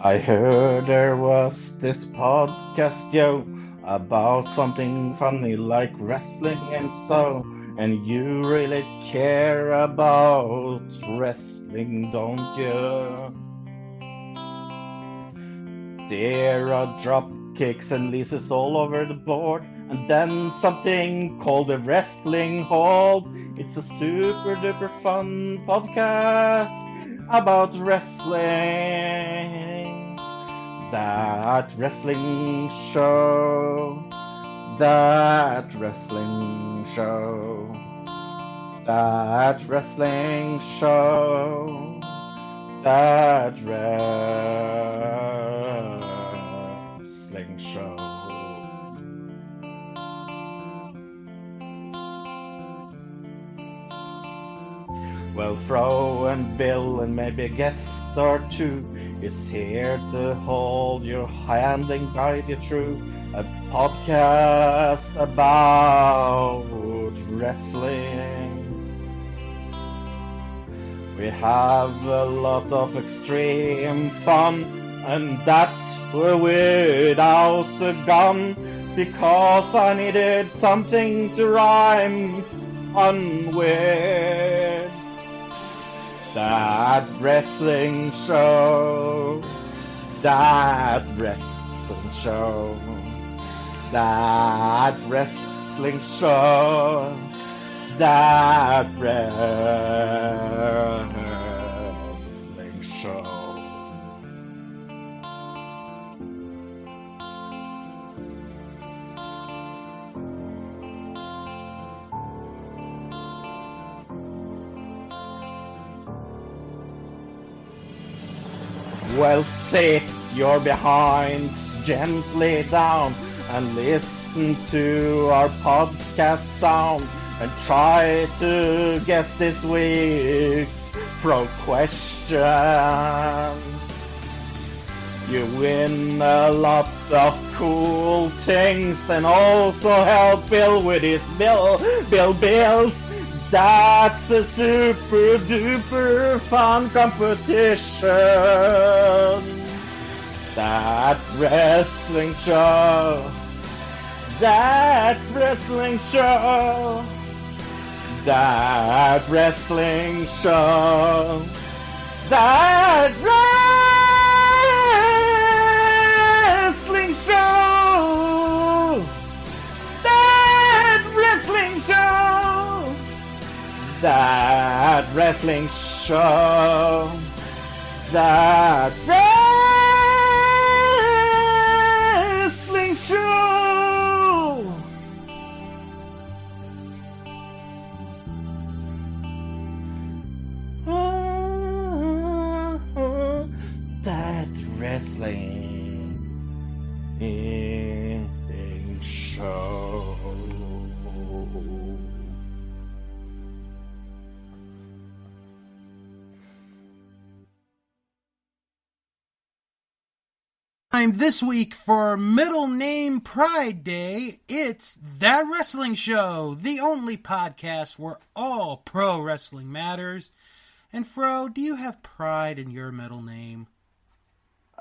I heard there was this podcast, yo, about something funny like wrestling and so. And you really care about wrestling, don't you? There are drop kicks and leases all over the board, and then something called a wrestling hold. It's a super duper fun podcast about wrestling. That wrestling show. That wrestling show. That wrestling show. That wrestling show. Well, Fro and Bill and maybe a guest or two is here to hold your hand and guide you through a podcast about wrestling. We have a lot of extreme fun, and that without the gun, because I needed something to rhyme fun with. That wrestling show, that wrestling show, that wrestling show, that wrestling show. Well, sit your behinds gently down and listen to our podcast sound and try to guess this week's pro question. You win a lot of cool things and also help Bill with his bills. That's a super duper fun competition. That wrestling show. That wrestling show. That wrestling show. That wrestling show. That wrestling show. That wrestling show. That wrestling show. That wrestling show. Time this week for Middle Name Pride Day. It's That Wrestling Show, the only podcast where all pro wrestling matters. And Fro, do you have pride in your middle name?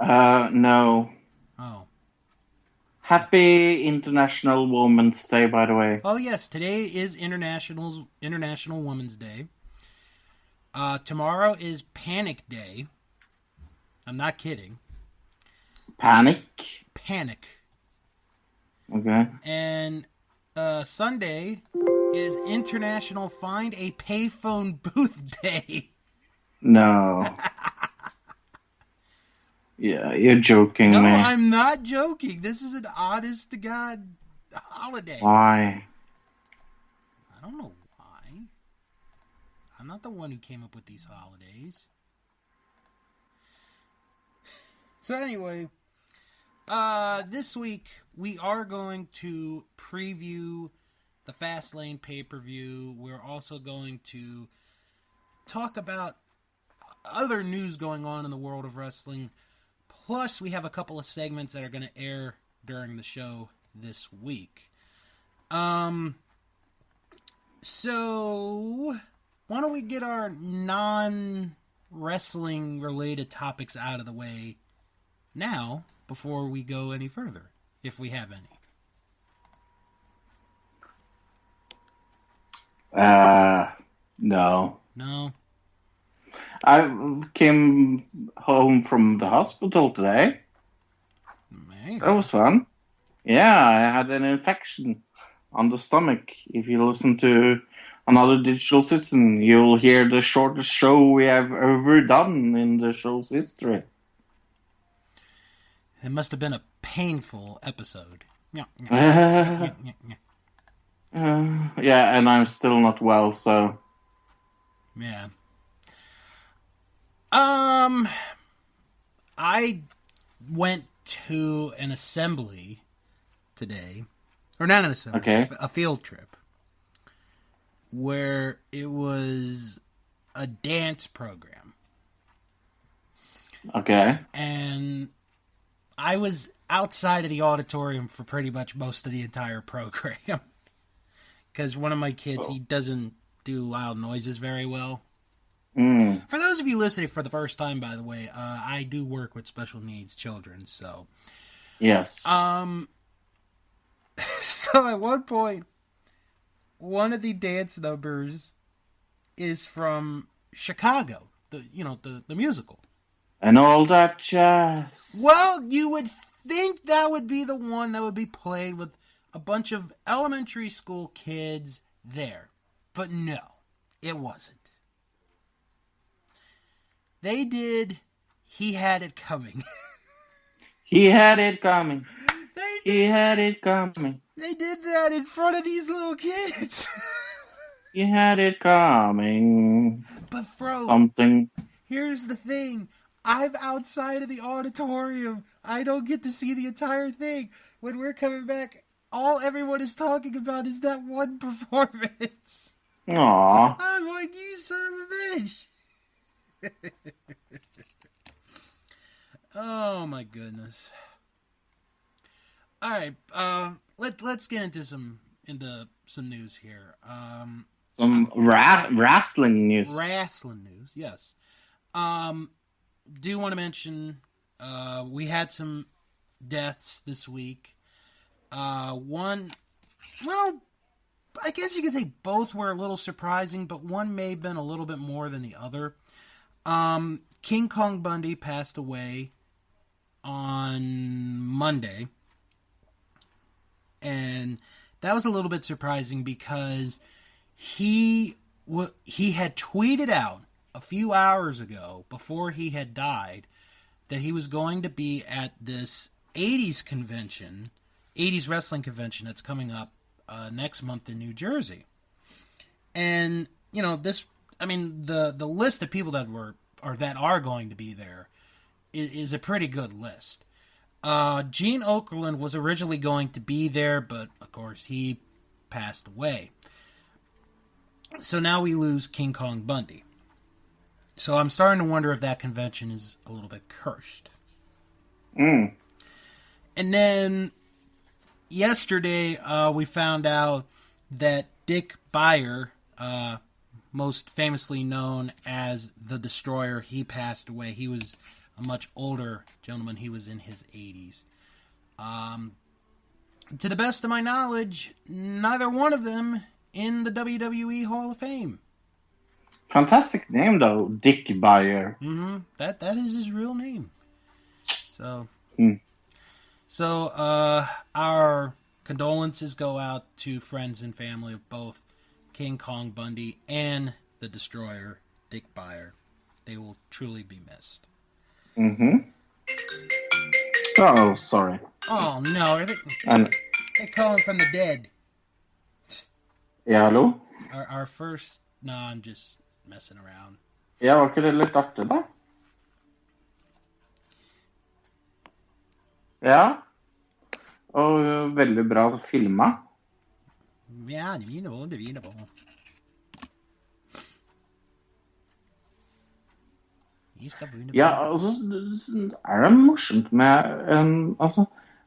No. Oh. Happy International Women's Day, by the way. Oh yes, today is International Women's Day. Tomorrow is Panic Day. I'm not kidding. Panic? Panic. Okay. And Sunday is International Find a Payphone Booth Day. No. Yeah, you're joking, No, man. I'm not joking. This is an honest-to-God holiday. Why? I don't know why. I'm not the one who came up with these holidays. So anyway, this week we are going to preview the Fastlane pay-per-view. We're also going to talk about other news going on in the world of wrestling. Plus, we have a couple of segments that are going to air during the show this week. So, why don't we get our non-wrestling related topics out of the way now before we go any further, if we have any? No. No? I came home from the hospital today. Maybe. That was fun. Yeah, I had an infection on the stomach. If you listen to another Digital Citizen, you'll hear the shortest show we have ever done in the show's history. It must have been a painful episode. Yeah, yeah, and I'm still not well, so... Yeah. I went to an assembly today, or not an assembly, Okay. a field trip, where it was a dance program. Okay. And I was outside of the auditorium for pretty much most of the entire program. Because one of my kids, he doesn't do loud noises very well. For those of you listening for the first time, by the way, I do work with special needs children, so... Yes. So at one point, one of the dance numbers is from Chicago, the musical. And all that jazz. Well, you would think that would be the one that would be played with a bunch of elementary school kids there. But no, it wasn't. They did He Had It Coming. He had it coming. He had it coming. They did that in front of these little kids. He had it coming. But Fro, Something. here's the thing. I'm outside of the auditorium. I don't get to see the entire thing. When we're coming back, all everyone is talking about is that one performance. Aww. I'm like, you son of a bitch. Oh my goodness. All right, let's get into some news here. Some wrestling news. Wrestling news, yes. Do want to mention we had some deaths this week. One, well, I guess you could say both were a little surprising, but one may have been a little bit more than the other. King Kong Bundy passed away on Monday, and that was a little bit surprising because he had tweeted out a few hours ago, before he had died, that he was going to be at this 80s convention, 80s wrestling convention that's coming up next month in New Jersey. And, the list of people that are going to be there is a pretty good list. Gene Okerlund was originally going to be there, but of course he passed away. So now we lose King Kong Bundy. So I'm starting to wonder if that convention is a little bit cursed. And then yesterday we found out that Dick Beyer, most famously known as the Destroyer, he passed away. He was a much older gentleman. He was in his 80s. To the best of my knowledge, neither one of them in the WWE Hall of Fame. Fantastic name, though. Dick Beyer. Mm-hmm. That is his real name. So, our condolences go out to friends and family of both King Kong Bundy and the Destroyer, Dick Beyer. They will truly be missed. Oh, sorry. Oh, no. They're calling from the dead. Ja, hallo? Our first... No, I'm just messing around. Ja, var ikke det litt artig, da? Ja. Og veldig bra filma. Ja, det er bra. Ja, altså, er det morsomt med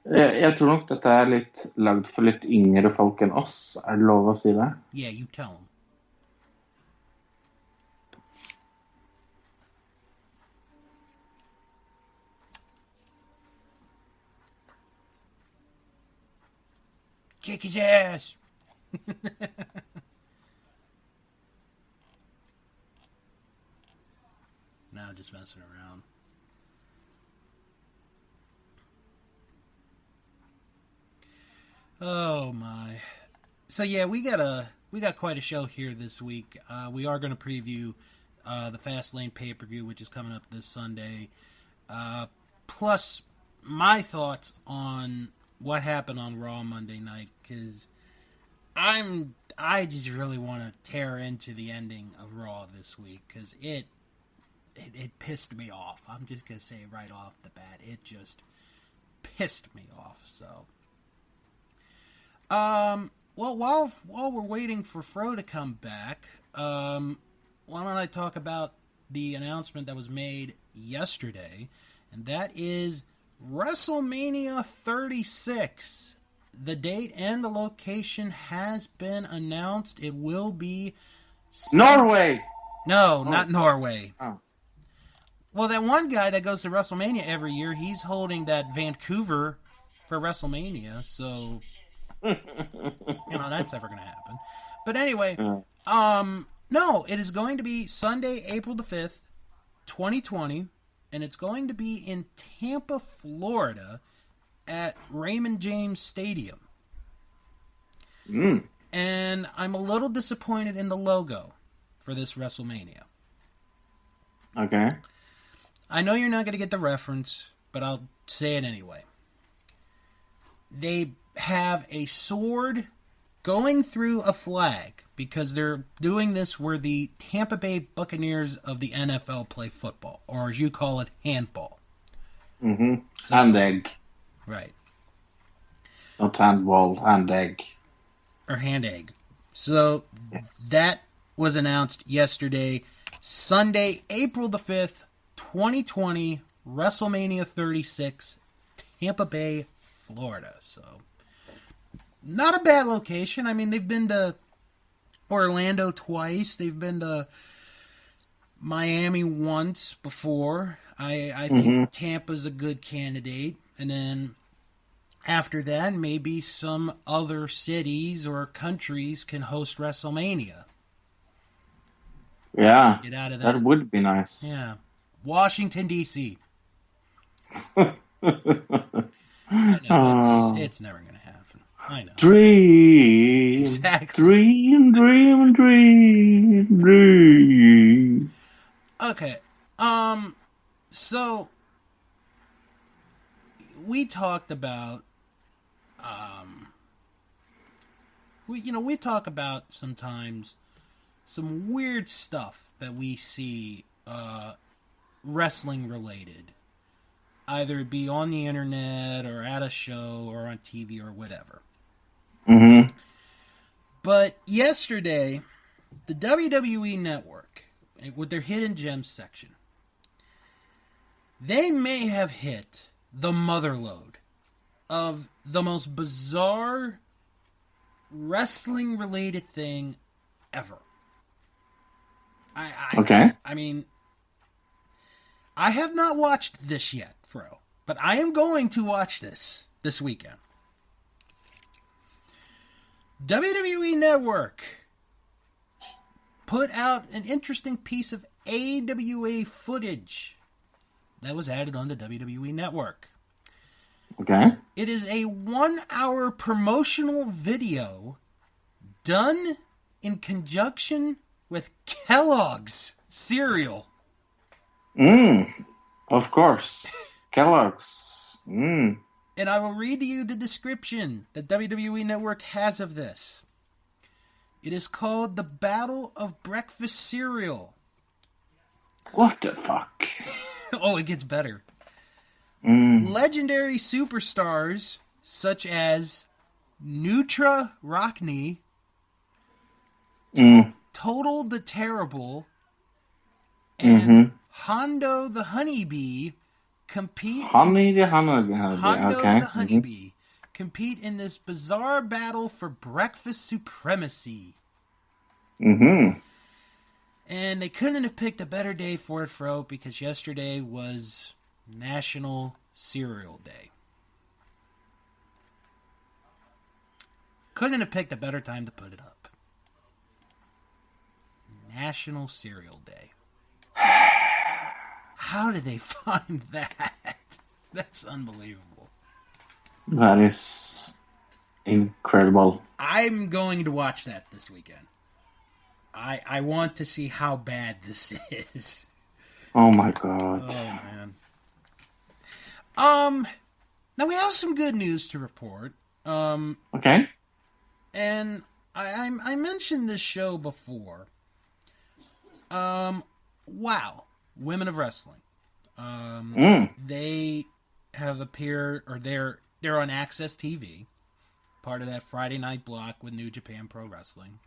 jeg tror nok dette er litt lagd for litt yngre folk enn oss. Er det lov å si det? Yeah, you tell them. Kick his ass. No, just messing around. Oh my. So yeah, we got quite a show here this week. We are going to preview the Fastlane pay-per-view, which is coming up this Sunday. Plus my thoughts on what happened on Raw Monday night, because I just really want to tear into the ending of Raw this week, because it pissed me off. I'm just going to say right off the bat, it just pissed me off. So, well, while we're waiting for Fro to come back, why don't I talk about the announcement that was made yesterday, and that is WrestleMania 36. The date and the location has been announced. It will be Norway. No, not Norway. Oh. Well, that one guy that goes to WrestleMania every year, he's holding that Vancouver for WrestleMania, so that's never going to happen. But anyway, no, it is going to be Sunday, April the 5th, 2020, and it's going to be in Tampa, Florida, at Raymond James Stadium. And I'm a little disappointed in the logo for this WrestleMania. Okay. I know you're not going to get the reference, but I'll say it anyway. They have a sword going through a flag because they're doing this where the Tampa Bay Buccaneers of the NFL play football, or as you call it, handball. Mm-hmm. So, hand egg. Right. Not handball, hand egg. Or hand egg. So that was announced yesterday, Sunday, April the 5th, 2020, WrestleMania 36, Tampa Bay, Florida. So, not a bad location. I mean, they've been to Orlando twice. They've been to Miami once before. I think Tampa's a good candidate. And then after that, maybe some other cities or countries can host WrestleMania. Yeah, get out of that. That would be nice. Yeah. Washington, D.C. I know, it's never going to happen. I know. Dream. Exactly. Dream. Okay. So we talked about we talk about sometimes some weird stuff that we see wrestling related, either it be on the internet or at a show or on TV or whatever. Mm-hmm. But yesterday, the WWE Network, with their Hidden Gems section, they may have hit the motherlode of the most bizarre wrestling-related thing ever. Okay. I mean, I have not watched this yet, Fro, but I am going to watch this weekend. WWE Network put out an interesting piece of AWA footage that was added on the WWE Network. Okay. It is a 1-hour promotional video done in conjunction with Kellogg's cereal. Of course. Kellogg's. And I will read to you the description that WWE Network has of this. It is called the Battle of Breakfast Cereal. What the fuck? Oh, it gets better. Legendary superstars such as Nutra Rockney, Total the Terrible, and Hondo the Honeybee compete. Hondo the Honeybee. Compete in this bizarre battle for breakfast supremacy. Mm-hmm. And they couldn't have picked a better day for it, Fro, because yesterday was National Cereal Day. Couldn't have picked a better time to put it up. National Cereal Day. How did they find that? That's unbelievable. That is incredible. I'm going to watch that this weekend. I want to see how bad this is. Oh my god. Oh man. Now we have some good news to report. Okay. And I mentioned this show before. Wow, Women of Wrestling. They have appeared, or they're on Access TV, part of that Friday night block with New Japan Pro Wrestling.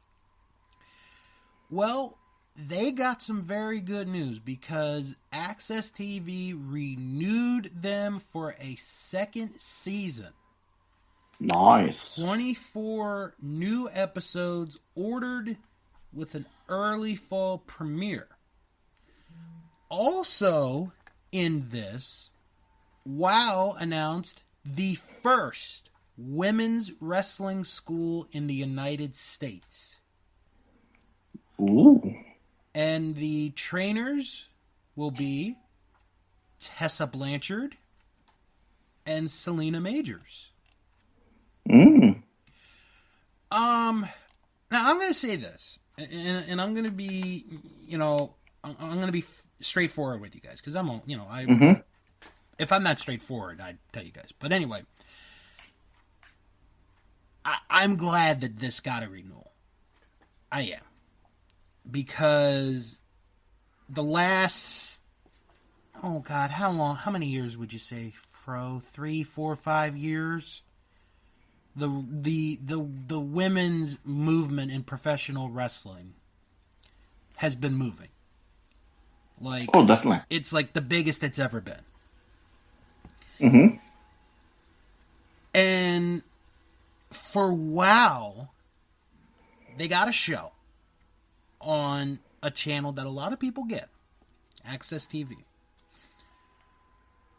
Well, they got some very good news because Access TV renewed them for a second season. Nice. 24 new episodes ordered with an early fall premiere. Also in this, WOW announced the first women's wrestling school in the United States. Ooh. And the trainers will be Tessa Blanchard and Selena Majors. Now I'm going to say this, and I'm going to be, I'm going to be straightforward with you guys, because I'm, if I'm not straightforward, I'd tell you guys. But anyway, I'm glad that this got a renewal. I am. Because the last, oh God, how many years would you say, Fro? 3, 4, 5 years? The women's movement in professional wrestling has been moving. Like, oh, definitely. It's like the biggest it's ever been. Mm-hmm. And for WOW, they got a show on a channel that a lot of people get, Access TV.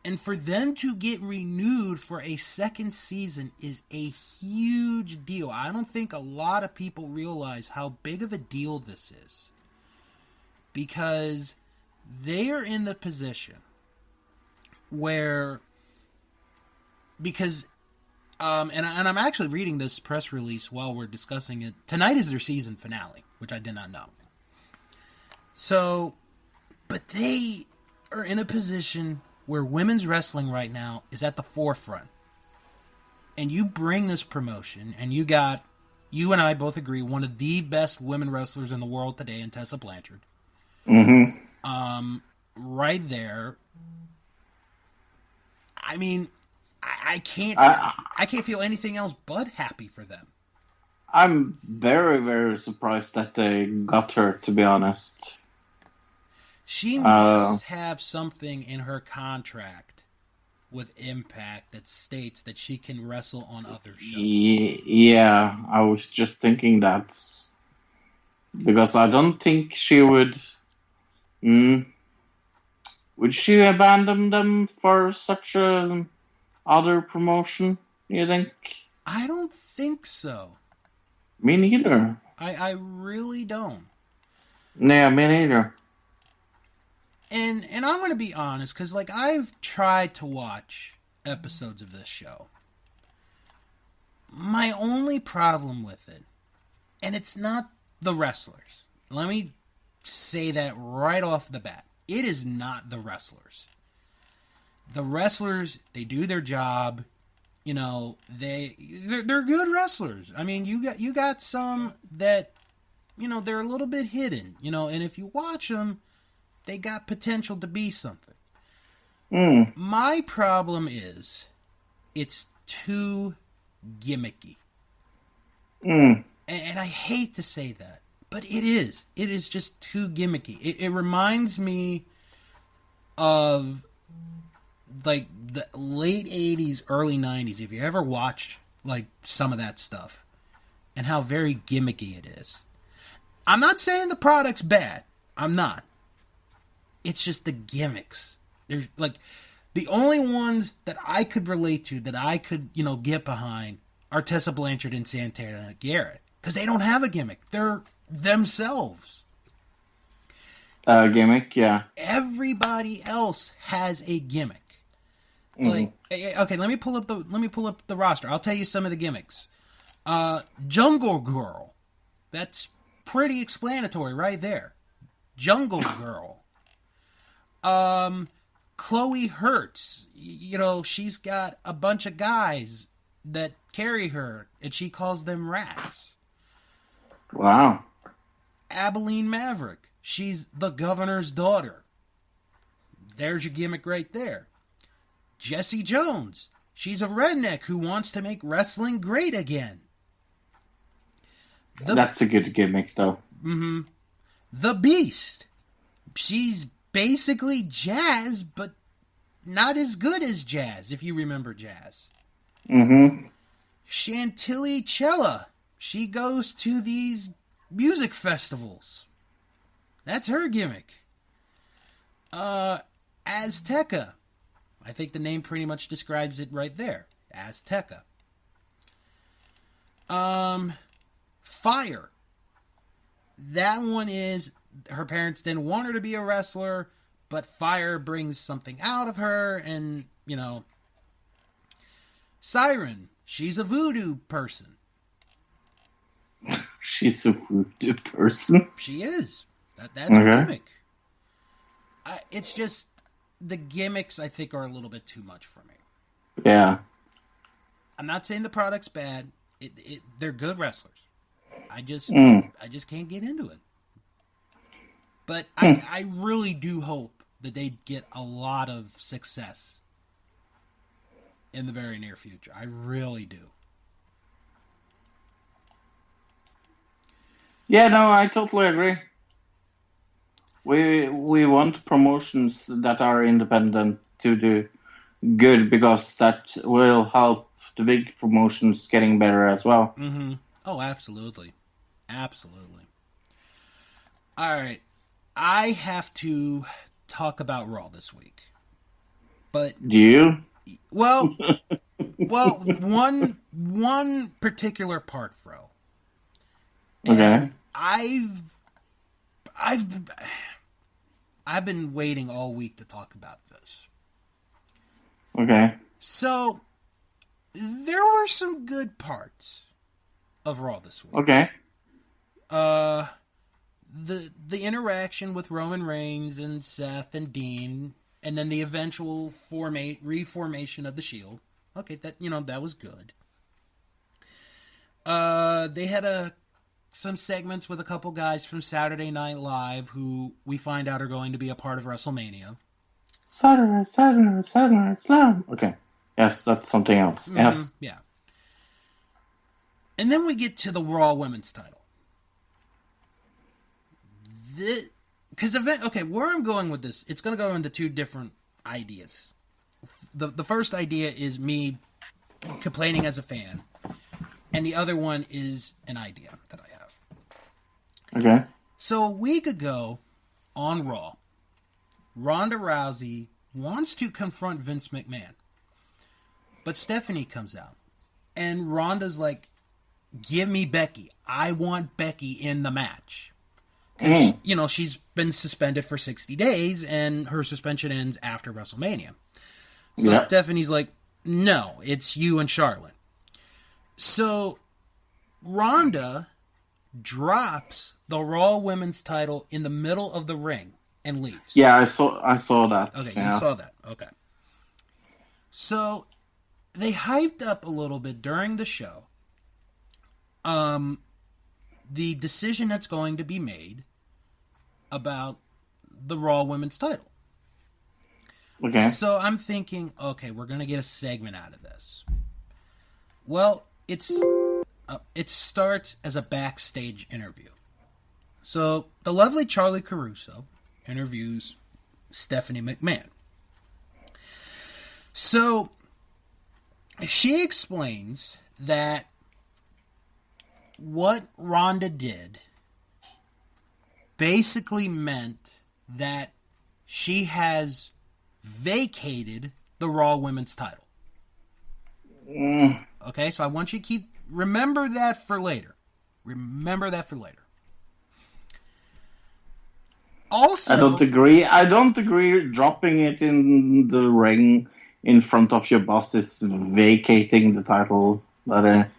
And for them to get renewed for a second season is a huge deal. I don't think a lot of people realize how big of a deal this is. Because they are in the position where, and I'm actually reading this press release while we're discussing it. Tonight is their season finale, which I did not know. So, but they are in a position where women's wrestling right now is at the forefront. And you bring this promotion, and you and I both agree, one of the best women wrestlers in the world today in Tessa Blanchard. Mm-hmm. Right there. I mean, I can't feel anything else but happy for them. I'm very, very surprised that they got her, to be honest. She must have something in her contract with Impact that states that she can wrestle on other shows. Yeah, I was just thinking that. Because I don't think she would... would she abandon them for such a other promotion, you think? I don't think so. Me neither. I really don't. Yeah, me neither. And I'm going to be honest, because like I've tried to watch episodes of this show. My only problem with it, and it's not the wrestlers. Let me say that right off the bat. It is not the wrestlers. The wrestlers, they do their job. You know, they're good wrestlers. I mean, you got some that, they're a little bit hidden, and if you watch them, they got potential to be something. My problem is, it's too gimmicky. And I hate to say that, but it is. It is just too gimmicky. It reminds me of like the late 80s, early 90s, if you ever watched like some of that stuff, and how very gimmicky it is. I'm not saying the product's bad. I'm not. It's just the gimmicks. There's like the only ones that I could relate to, that I could, get behind, are Tessa Blanchard and Santana Garrett. Because they don't have a gimmick. They're themselves. Gimmick, yeah. Everybody else has a gimmick. Like, okay, let me pull up the roster. I'll tell you some of the gimmicks. Jungle Girl. That's pretty explanatory right there. Jungle Girl. Chloe Hertz. You know, she's got a bunch of guys that carry her, and she calls them rats. Wow. Abilene Maverick. She's the governor's daughter. There's your gimmick right there. Jessie Jones. She's a redneck who wants to make wrestling great again. That's a good gimmick, though. Mm-hmm. The Beast. She's basically Jazz, but not as good as Jazz, if you remember Jazz. Mm-hmm. Chantilly Chella. She goes to these music festivals. That's her gimmick. Azteca. I think the name pretty much describes it right there. Azteca. Fire. That one is her parents didn't want her to be a wrestler, but fire brings something out of her, and, you know. Siren. She's a voodoo person. She's a voodoo person? She is. That's her gimmick. It's just the gimmicks, I think, are a little bit too much for me. Yeah. I'm not saying the product's bad. They're good wrestlers. I just can't get into it. But I really do hope that they get a lot of success in the very near future. I really do. Yeah, no, I totally agree. We want promotions that are independent to do good, because that will help the big promotions getting better as well. Mm-hmm. Oh, absolutely. Absolutely. All right. I have to talk about Raw this week. But do you? Well, one particular part, Fro. Okay. And I've been waiting all week to talk about this. Okay. So there were some good parts of Raw this week. Okay. The interaction with Roman Reigns and Seth and Dean, and then the eventual reformation of the Shield. Okay, that was good. They had some segments with a couple guys from Saturday Night Live who we find out are going to be a part of WrestleMania. Saturday Slam. Okay. Yes, that's something else. Mm-hmm. Yes. Yeah. And then we get to the Raw Women's title. Where I'm going with this, it's going to go into two different ideas. The first idea is me complaining as a fan, and the other one is an idea that I have. Okay. So a week ago on Raw, Ronda Rousey wants to confront Vince McMahon, but Stephanie comes out, and Ronda's like, "Give me Becky. I want Becky in the match." Because, she's been suspended for 60 days, and her suspension ends after WrestleMania. So Stephanie's like, no, it's you and Charlotte. So Ronda drops the Raw Women's title in the middle of the ring and leaves. Yeah, I saw that. Okay, yeah. You saw that. Okay. So they hyped up a little bit during the show. The decision that's going to be made about the Raw Women's title. Okay. So I'm thinking, okay, we're going to get a segment out of this. Well, it starts as a backstage interview. So the lovely Charlie Caruso interviews Stephanie McMahon. So she explains that what Ronda did basically meant that she has vacated the Raw Women's title. Okay, so I want you to remember that for later. Remember that for later. Also, I don't agree. Dropping it in the ring in front of your boss is vacating the title. But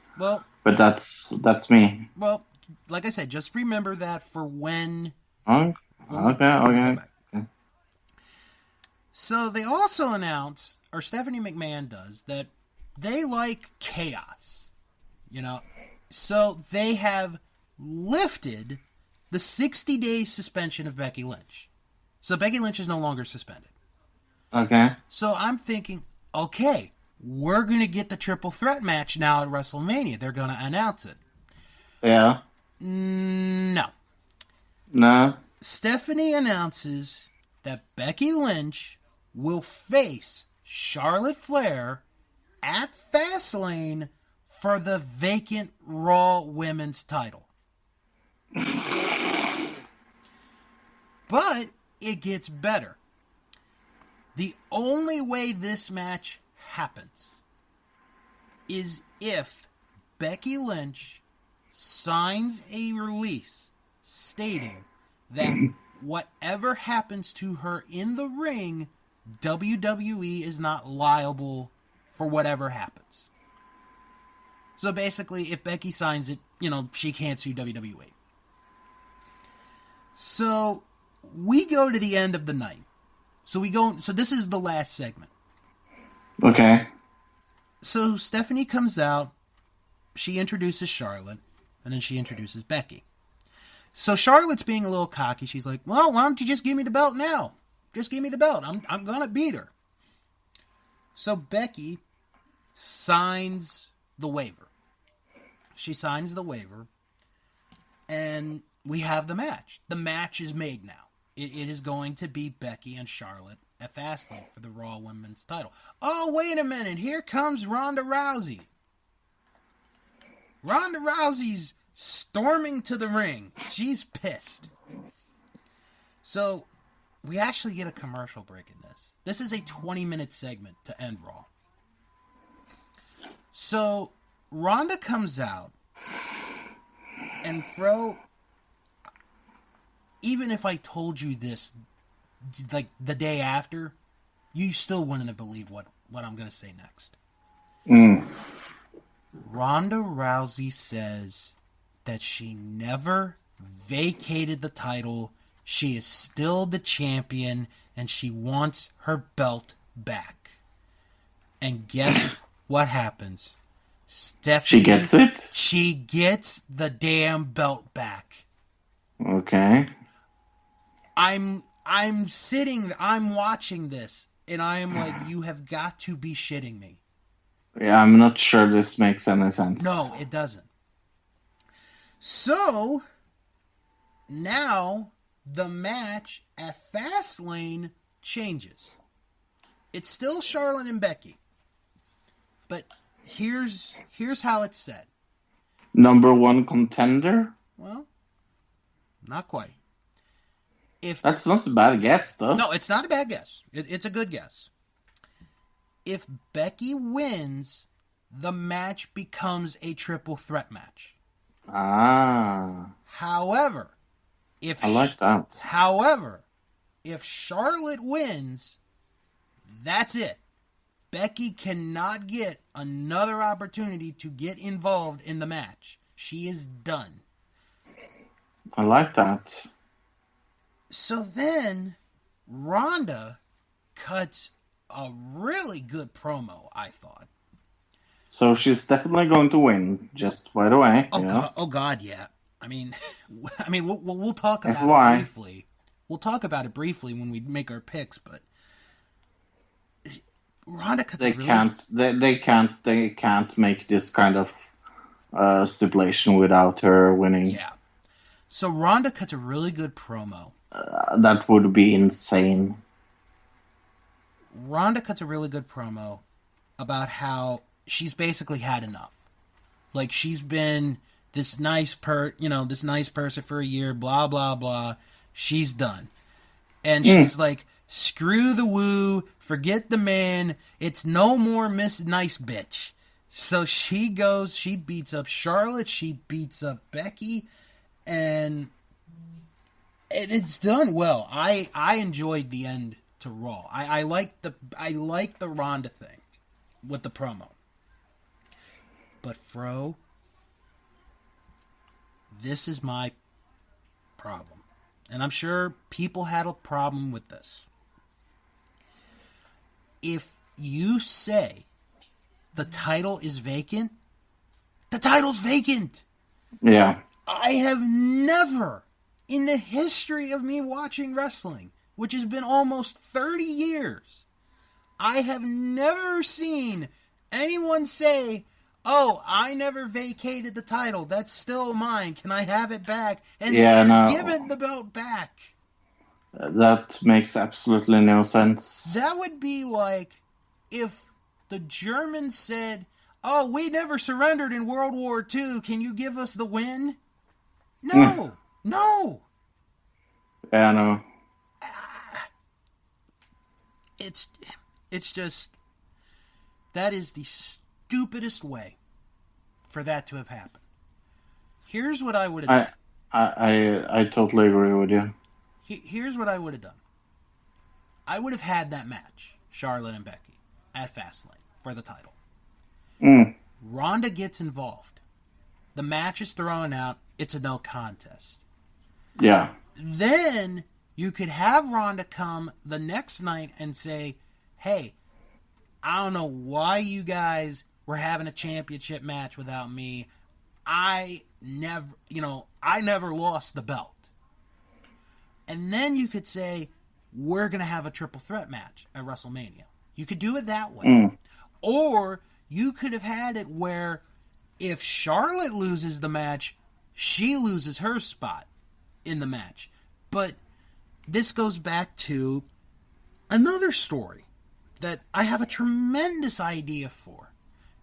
that's me. Well, like I said, just remember that for when. Okay. We come back. Okay. So they also announce, or Stephanie McMahon does, that they like chaos. So they have lifted the 60-day suspension of Becky Lynch. So Becky Lynch is no longer suspended. Okay. So I'm thinking, okay, we're going to get the triple threat match now at WrestleMania. They're going to announce it. Yeah. No. Stephanie announces that Becky Lynch will face Charlotte Flair at Fastlane for the vacant Raw Women's title. But it gets better. The only way this match happens is if Becky Lynch signs a release stating that whatever happens to her in the ring, WWE is not liable for whatever happens. So basically, if Becky signs it, she can't sue WWE. So we go to the end of the night. So this is the last segment. Okay. So Stephanie comes out, she introduces Charlotte, and then she introduces Becky. So Charlotte's being a little cocky. She's like, well, why don't you just give me the belt now? Just give me the belt. I'm going to beat her. So Becky signs the waiver. She signs the waiver, and we have the match. The match is made now. It is going to be Becky and Charlotte at Fastlane for the Raw Women's title. Oh, wait a minute. Here comes Ronda Rousey. Ronda Rousey's storming to the ring. She's pissed. So, we actually get a commercial break in this. This is a 20-minute segment to end Raw. So, Ronda comes out, and Fro, even if I told you this, like, the day after, you still wouldn't have believed what I'm going to say next. Ronda Rousey says that she never vacated the title. She is still the champion, and she wants her belt back. And guess what happens? Stephanie, she gets it? She gets the damn belt back. Okay. I'm watching this, and I am like, you have got to be shitting me. Yeah, I'm not sure this makes any sense. No, it doesn't. So, now, the match at Fastlane changes. It's still Charlotte and Becky. But here's how it's set. Number one contender? Well, not quite. That's not a bad guess, though. No, it's not a bad guess. It's a good guess. If Becky wins, the match becomes a triple threat match. However, I like that. However, if Charlotte wins, that's it. Becky cannot get another opportunity to get involved in the match. She is done. I like that. So then, Ronda cuts a really good promo, I thought. So she's definitely going to win, just by the way. Oh God, yeah. I mean, we'll talk about it briefly. We'll talk about it briefly when we make our picks, but Ronda cuts they can't make this kind of stipulation without her winning. Yeah. So Ronda cuts a really good promo. That would be insane. Ronda cuts a really good promo about how she's basically had enough. Like, she's been this nice person for a year, blah, blah, blah. She's done. And she's like, screw the woo, forget the man, it's no more Miss Nice Bitch. So she goes, she beats up Charlotte, she beats up Becky, and it's done well. I enjoyed the end to Raw. I like the Ronda thing with the promo. But Fro, this is my problem. And I'm sure people had a problem with this. If you say the title is vacant, the title's vacant. Yeah. I have never, in the history of me watching wrestling, which has been almost 30 years, I have never seen anyone say, "Oh, I never vacated the title. That's still mine. Can I have it back?" And give it the belt back. That makes absolutely no sense. That would be like if the Germans said, "Oh, we never surrendered in World War II. Can you give us the win?" No. No. Yeah, no. It's just, that is the stupidest way for that to have happened. Here's what I would have done. I totally agree with you. Here's what I would have done. I would have had that match, Charlotte and Becky, at Fastlane for the title. Ronda gets involved. The match is thrown out. It's a no contest. Yeah. Then you could have Ronda come the next night and say, "Hey, I don't know why you guys were having a championship match without me. I never lost the belt." And then you could say, "We're going to have a triple threat match at WrestleMania." You could do it that way. Or you could have had it where if Charlotte loses the match, she loses her spot in the match. But this goes back to another story that I have a tremendous idea for,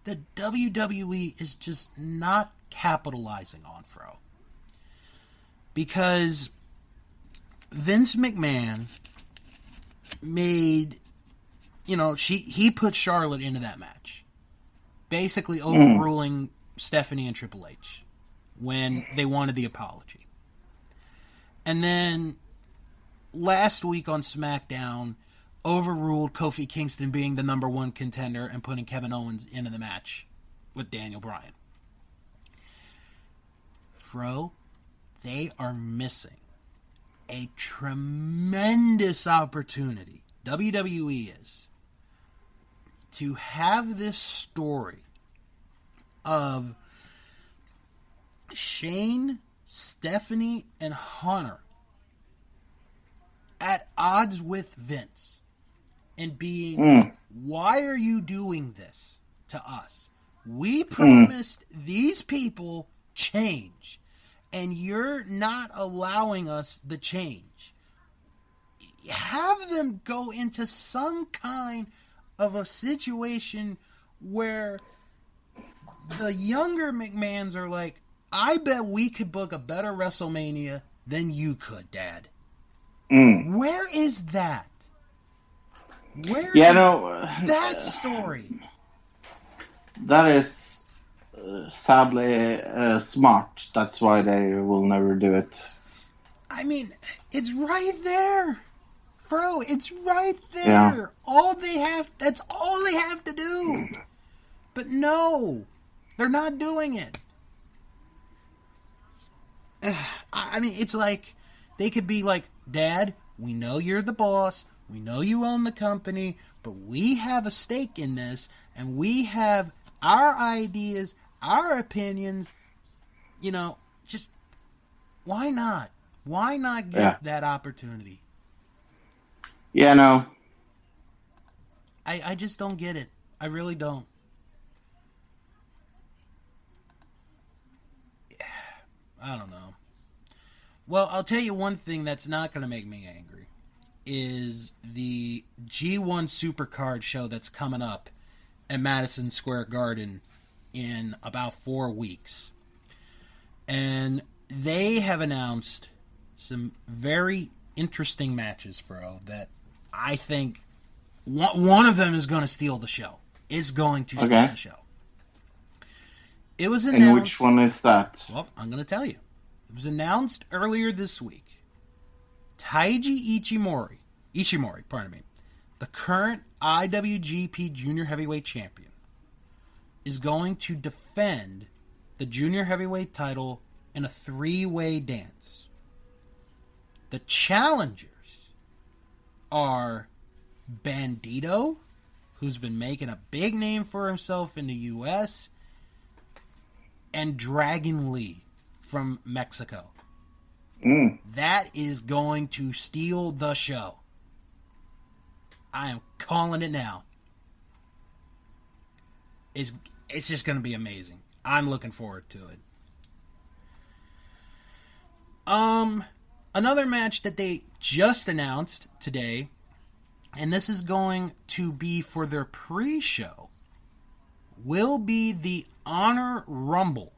that WWE is just not capitalizing on, Fro. Because Vince McMahon made, he put Charlotte into that match, basically overruling Stephanie and Triple H when they wanted the apology. And then last week on SmackDown, overruled Kofi Kingston being the number one contender and putting Kevin Owens into the match with Daniel Bryan. Fro, they are missing a tremendous opportunity, WWE is, to have this story of Shane, Stephanie, and Hunter at odds with Vince and being, "Why are you doing this to us? We promised these people change, and you're not allowing us the change." Have them go into some kind of a situation where the younger McMahons are like, "I bet we could book a better WrestleMania than you could, Dad." Where is that? Where is that story? That is sadly smart. That's why they will never do it. I mean, it's right there. Bro, it's right there. Yeah. That's all they have to do. But no, they're not doing it. I mean, it's like, they could be like, "Dad, we know you're the boss. We know you own the company, but we have a stake in this, and we have our ideas, our opinions. Just, why not? Why not get that opportunity?" Yeah, no. I just don't get it. I really don't. I don't know. Well, I'll tell you one thing that's not going to make me angry is the G1 Supercard show that's coming up at Madison Square Garden in about 4 weeks. And they have announced some very interesting matches, Fro, that I think one of them is going to steal the show. Is going to steal the show. It was announced. And which one is that? Well, I'm going to tell you. It was announced earlier this week. Taiji Ishimori, the current IWGP Junior Heavyweight Champion, is going to defend the Junior Heavyweight title in a 3-way dance. The challengers are Bandito, who's been making a big name for himself in the U.S., and Dragon Lee from Mexico. That is going to steal the show. I am calling it now. It's just going to be amazing. I'm looking forward to it. Another match that they just announced today, and this is going to be for their pre-show, will be the Honor Rumble.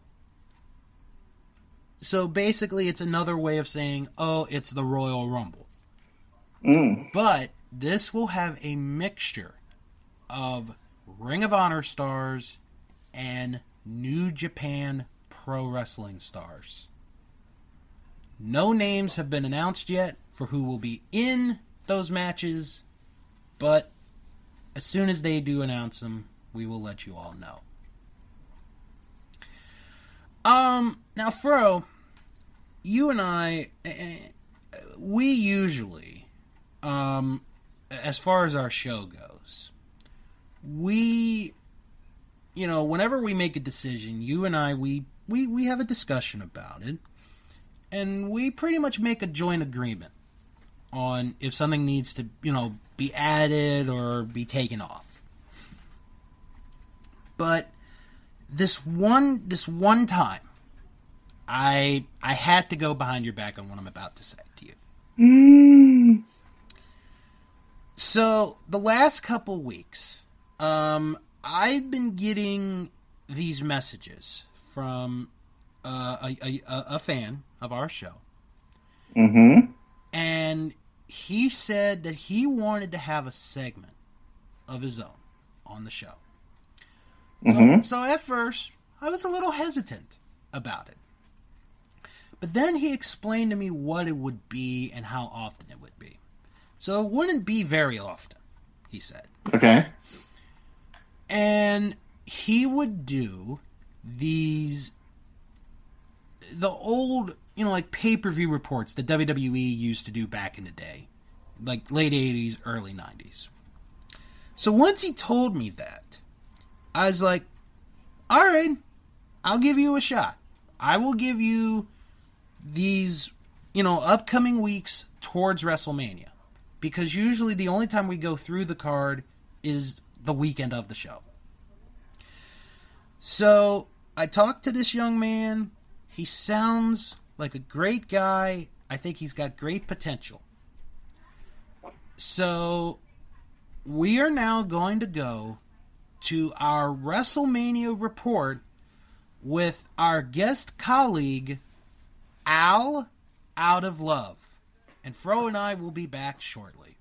So basically, it's another way of saying, oh, it's the Royal Rumble. But this will have a mixture of Ring of Honor stars and New Japan Pro Wrestling stars. No names have been announced yet for who will be in those matches, but as soon as they do announce them, we will let you all know. Now, Fro, you and I, we usually, as far as our show goes, we, whenever we make a decision, you and I, we have a discussion about it, and we pretty much make a joint agreement on if something needs to, be added or be taken off. But this one time, I had to go behind your back on what I'm about to say to you. So, the last couple weeks, I've been getting these messages from a fan of our show. And he said that he wanted to have a segment of his own on the show. So at first, I was a little hesitant about it. But then he explained to me what it would be and how often it would be. So it wouldn't be very often, he said. Okay. And he would do the old, like pay-per-view reports that WWE used to do back in the day. Like late 80s, early 90s. So once he told me that, I was like, all right, I'll give you a shot. I will give you these, upcoming weeks towards WrestleMania. Because usually the only time we go through the card is the weekend of the show. So I talked to this young man. He sounds like a great guy. I think he's got great potential. So we are now going to go to our WrestleMania report with our guest colleague, Al Out of Love. And Fro and I will be back shortly.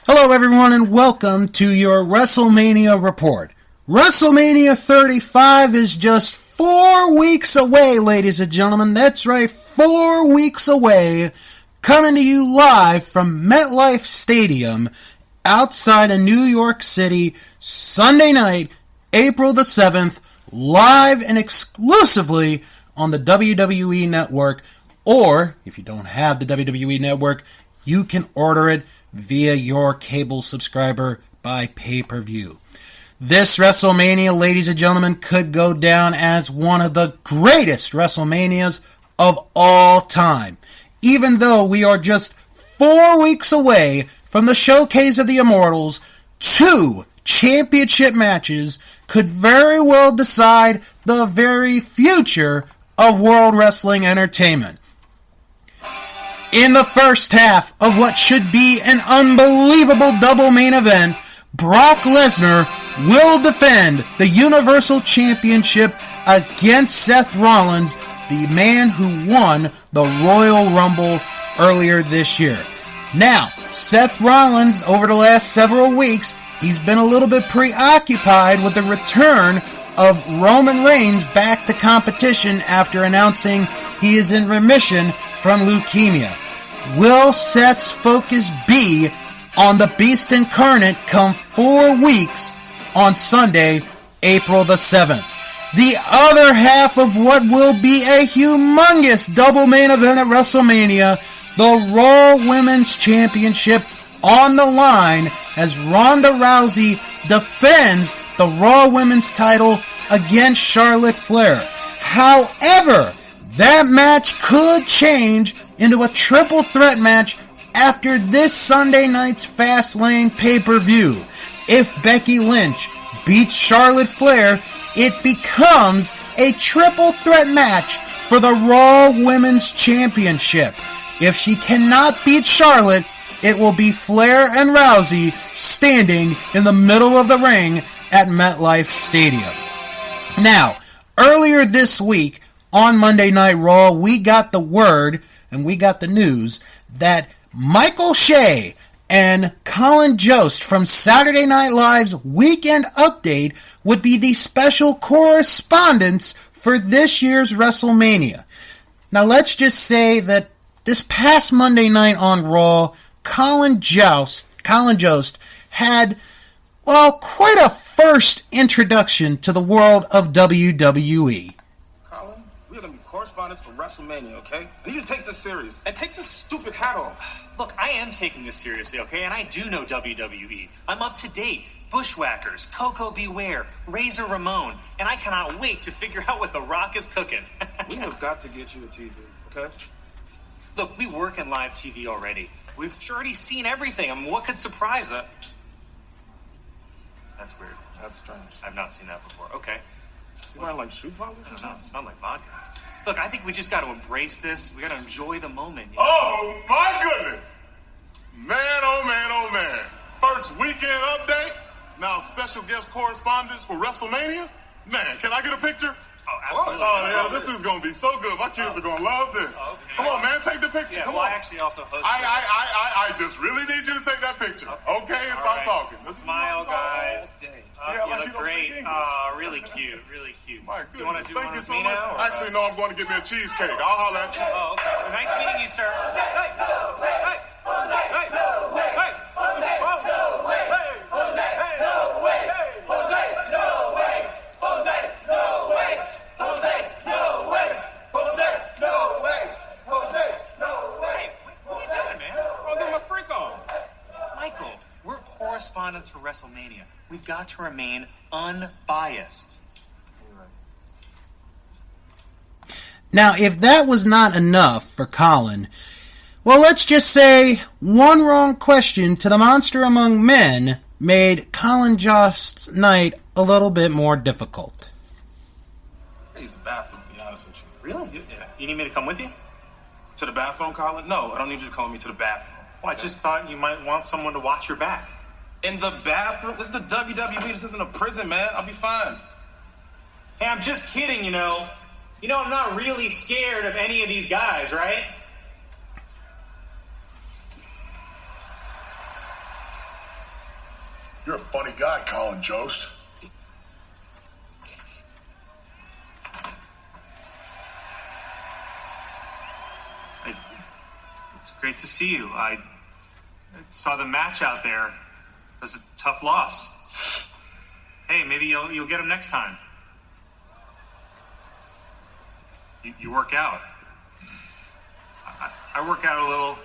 Hello, everyone, and welcome to your WrestleMania report. WrestleMania 35 is just 4 weeks away, ladies and gentlemen. That's right, 4 weeks away. Coming to you live from MetLife Stadium outside of New York City, Sunday night, April the 7th, live and exclusively on the WWE Network. Or, if you don't have the WWE Network, you can order it via your cable subscriber by pay-per-view. This WrestleMania, ladies and gentlemen, could go down as one of the greatest WrestleManias of all time. Even though we are just 4 weeks away from the Showcase of the Immortals, 2 championship matches could very well decide the very future of World Wrestling Entertainment. In the first half of what should be an unbelievable double main event, Brock Lesnar will defend the Universal Championship against Seth Rollins, the man who won the Royal Rumble earlier this year. Now, Seth Rollins, over the last several weeks, he's been a little bit preoccupied with the return of Roman Reigns back to competition after announcing he is in remission from leukemia. Will Seth's focus be on the Beast Incarnate come 4 weeks on Sunday, April the 7th? The other half of what will be a humongous double main event at WrestleMania, the Raw Women's Championship on the line as Ronda Rousey defends the Raw Women's title against Charlotte Flair. However, that match could change into a triple threat match after this Sunday night's Fastlane pay-per-view. If Becky Lynch beats Charlotte Flair, it becomes a triple threat match for the Raw Women's Championship. If she cannot beat Charlotte, it will be Flair and Rousey standing in the middle of the ring at MetLife Stadium. Now, earlier this week on Monday Night Raw, we got the word and we got the news that Michael Shea and Colin Jost from Saturday Night Live's Weekend Update would be the special correspondents for this year's WrestleMania. Now, let's just say that this past Monday night on Raw, Colin Jost had, well, quite a first introduction to the world of WWE. Colin, we're going to be correspondents for WrestleMania, okay? I need you to take this serious. And take this stupid hat off. Look, I am taking this seriously, okay? And I do know WWE. I'm up to date. Bushwhackers, Coco Beware, Razor Ramon. And I cannot wait to figure out what The Rock is cooking. We have got to get you a TV, okay? Look, we work in live TV already. We've already seen everything. I mean, what could surprise us? That's weird. That's strange. I've not seen that before. Okay. Is it like shoe polish? I don't know. It smells like vodka. Look, I think we just got to embrace this. We got to enjoy the moment. You know? Oh, my goodness. Man, oh, man, oh, man. First weekend update. Now special guest correspondents for WrestleMania. Man, can I get a picture? Oh, absolutely. Oh, yeah, this is going to be so good. My kids are going to love this. Oh, okay. Come on, man, take the picture. Yeah, Come well, on. I actually also host. I just really need you to take that picture. Okay, and start talking. This is Smile, guys. Yeah, You like look you don't great. speak English. Really cute. Really cute. My So you want to goodness, do thank one you with so me much. now? Or, Actually, no, I'm going to get me a cheesecake. I'll holler at you. Oh, okay. Well, nice meeting you, sir. Hey! Hey! Hey! Hey! Correspondents for WrestleMania. We've got to remain unbiased. Now, if that was not enough for Colin, well, let's just say one wrong question to the monster among men made Colin Jost's night a little bit more difficult. I use the bathroom, to be honest with you. Really? Yeah. You need me to come with you? To the bathroom, Colin? No, I don't need you to call me to the bathroom. Well, I just thought you might want someone to watch your back. In the bathroom? This is the WWE. This isn't a prison, man. I'll be fine. Hey, I'm just kidding, you know. You know, I'm not really scared of any of these guys, right? You're a funny guy, Colin Jost. It's great to see you. I saw the match out there. It was a tough loss. Hey, maybe you'll get him next time. You work out. I work out a little.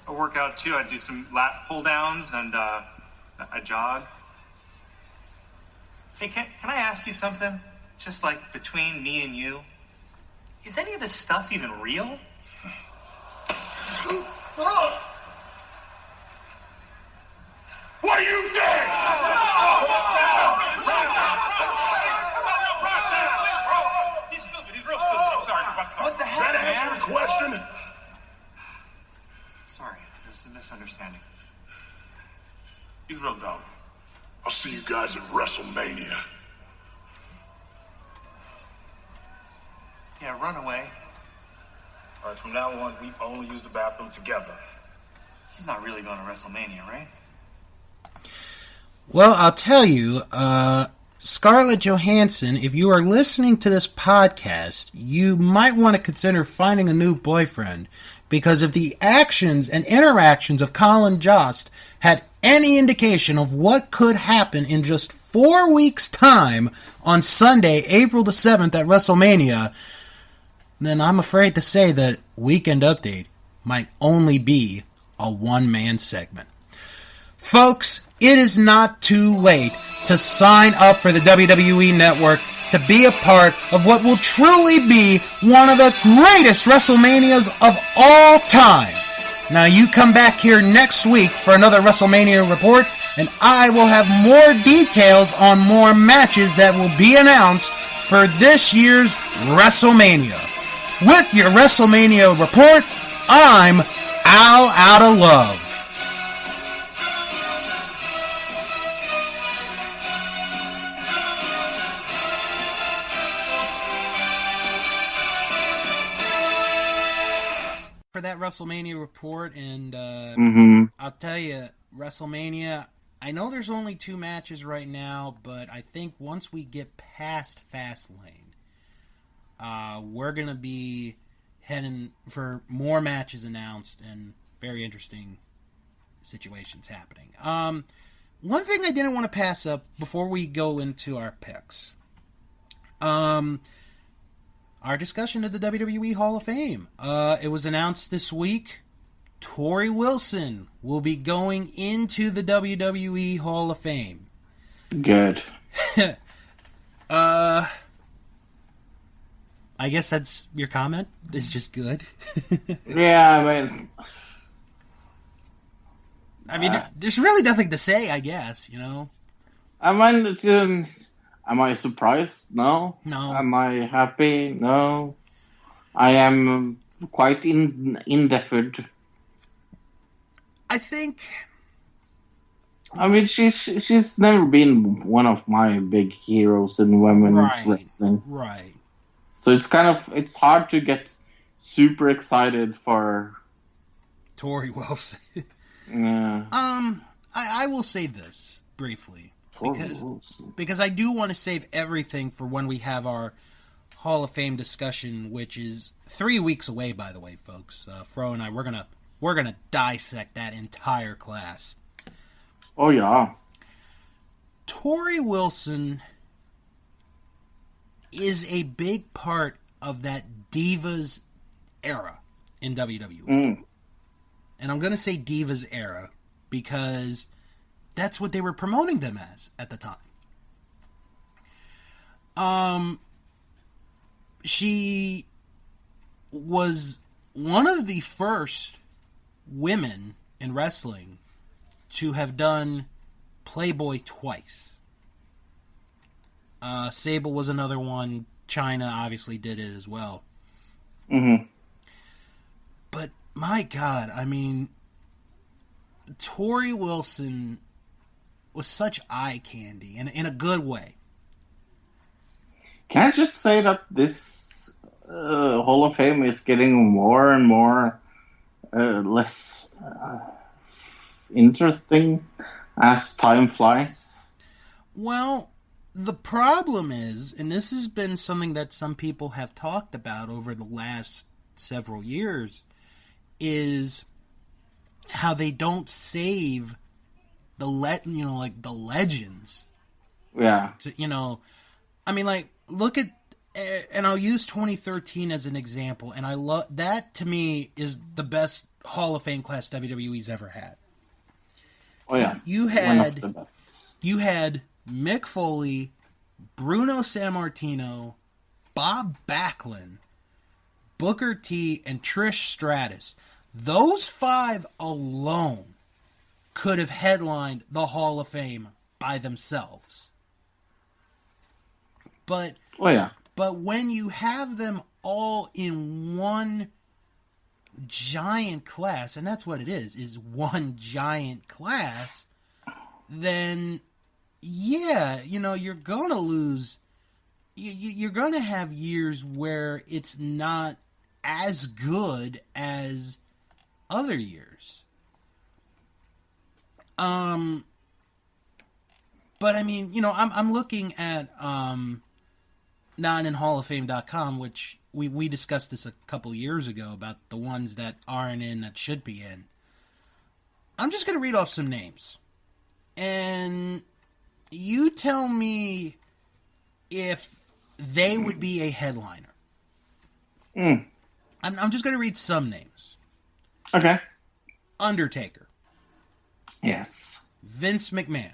I work out too. I do some lat pull downs and I jog. Hey, can I ask you something? Just like between me and you, is any of this stuff even real? What do you think? He's stupid. He's real stupid. I'm sorry. What the Does that heck, answer man? your question? Sorry, there's a misunderstanding. He's real dumb. I'll see you guys at WrestleMania. Yeah, run away. All right, from now on, we only use the bathroom together. He's not really going to WrestleMania, right? Well, I'll tell you, Scarlett Johansson, if you are listening to this podcast, you might want to consider finding a new boyfriend, because if the actions and interactions of Colin Jost had any indication of what could happen in just 4 weeks' time on Sunday, April the 7th at WrestleMania, then I'm afraid to say that Weekend Update might only be a one-man segment. Folks, it is not too late to sign up for the WWE Network to be a part of what will truly be one of the greatest WrestleManias of all time. Now you come back here next week for another WrestleMania report, and I will have more details on more matches that will be announced for this year's WrestleMania. With your WrestleMania report, I'm Al Outta Love. For that WrestleMania report, and I'll tell you, WrestleMania, I know there's only 2 matches right now, but I think once we get past Fastlane, we're going to be heading for more matches announced and very interesting situations happening. One thing I didn't want to pass up before we go into our picks. Our discussion of the WWE Hall of Fame. It was announced this week. Tori Wilson will be going into the WWE Hall of Fame. Good. I guess that's your comment? It's just good? Yeah, I mean, there's really nothing to say, I guess, you know? I mean, am I surprised? No. No. Am I happy? No. I am quite indifferent. I think... I mean, she's never been one of my big heroes in women's wrestling. Right. So it's hard to get super excited for Tori Wilson. Yeah. I will say this briefly. Because I do want to save everything for when we have our Hall of Fame discussion, which is 3 weeks away, by the way, folks. Fro and I, we're gonna dissect that entire class. Oh yeah. Tori Wilson is a big part of that Divas era in WWE. And I'm gonna say Divas era because that's what they were promoting them as at the time. She was one of the first women in wrestling to have done Playboy twice. Sable was another one. Chyna obviously did it as well. Mm-hmm. But my God, I mean, Tori Wilson was such eye candy, and in a good way. Can I just say that this Hall of Fame is getting more and more less interesting as time flies? Well, the problem is, and this has been something that some people have talked about over the last several years, is how they don't save the legends. Yeah. I mean, like, look at, and I'll use 2013 as an example, and I love that. To me, is the best Hall of Fame class WWE's ever had. Oh yeah, you had Mick Foley, Bruno Sammartino, Bob Backlund, Booker T, and Trish Stratus. Those 5 alone could have headlined the Hall of Fame by themselves. But when you have them all in one giant class, and that's what it is one giant class, then yeah, you're going to lose. You're going to have years where it's not as good as other years. But I mean, you know, I'm looking at notinHallOfFame.com, which we discussed this a couple years ago about the ones that aren't in that should be in. I'm just going to read off some names. And you tell me if they would be a headliner. I'm just going to read some names. Okay. Undertaker. Yes. Vince McMahon.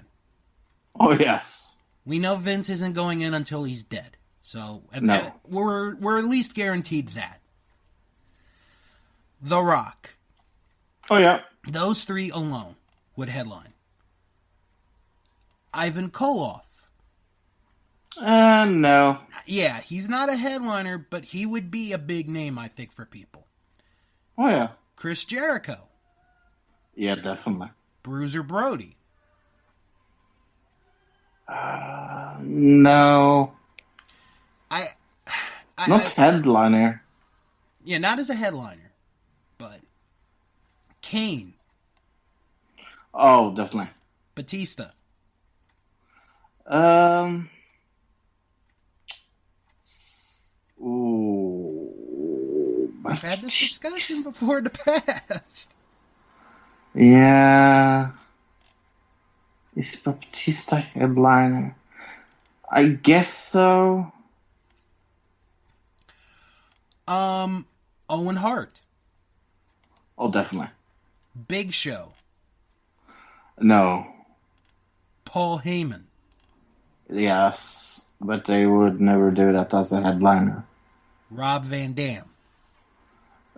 Oh, yes. We know Vince isn't going in until he's dead. So No. we're at least guaranteed that. The Rock. Oh, yeah. Those three alone would headline. Ivan Koloff. No. Yeah, he's not a headliner, but he would be a big name, I think, for people. Oh, yeah. Chris Jericho. Yeah, definitely. Bruiser Brody. No. Not headliner. Yeah, not as a headliner, but Kane. Oh, definitely. Batista. Ooh. We've had this discussion before in the past. Yeah. Is Batista headliner? I guess so. Owen Hart. Oh, definitely. Big Show. No. Paul Heyman. Yes, but they would never do that as a headliner. Rob Van Dam.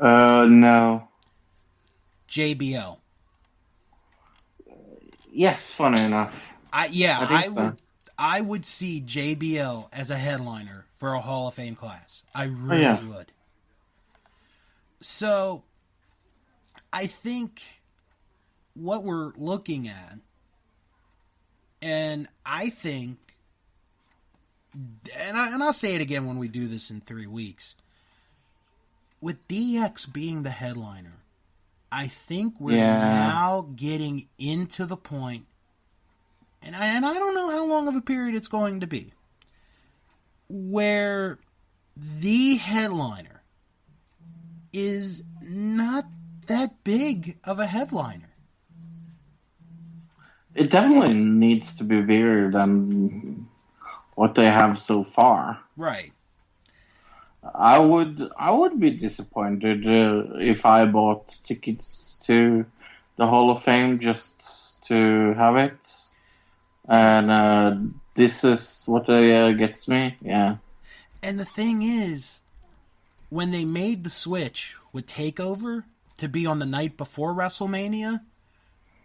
No. JBL. Yes, funny enough. I would see JBL as a headliner for a Hall of Fame class. I really would. So, I think what we're looking at, and I think, and I'll say it again when we do this in 3 weeks, with DX being the headliner, I think we're now getting into the point, and I don't know how long of a period it's going to be, where the headliner is not that big of a headliner. It definitely needs to be bigger than what they have so far. Right. I would be disappointed if I bought tickets to the Hall of Fame just to have it. And this is what gets me. Yeah. And the thing is, when they made the switch with TakeOver to be on the night before WrestleMania,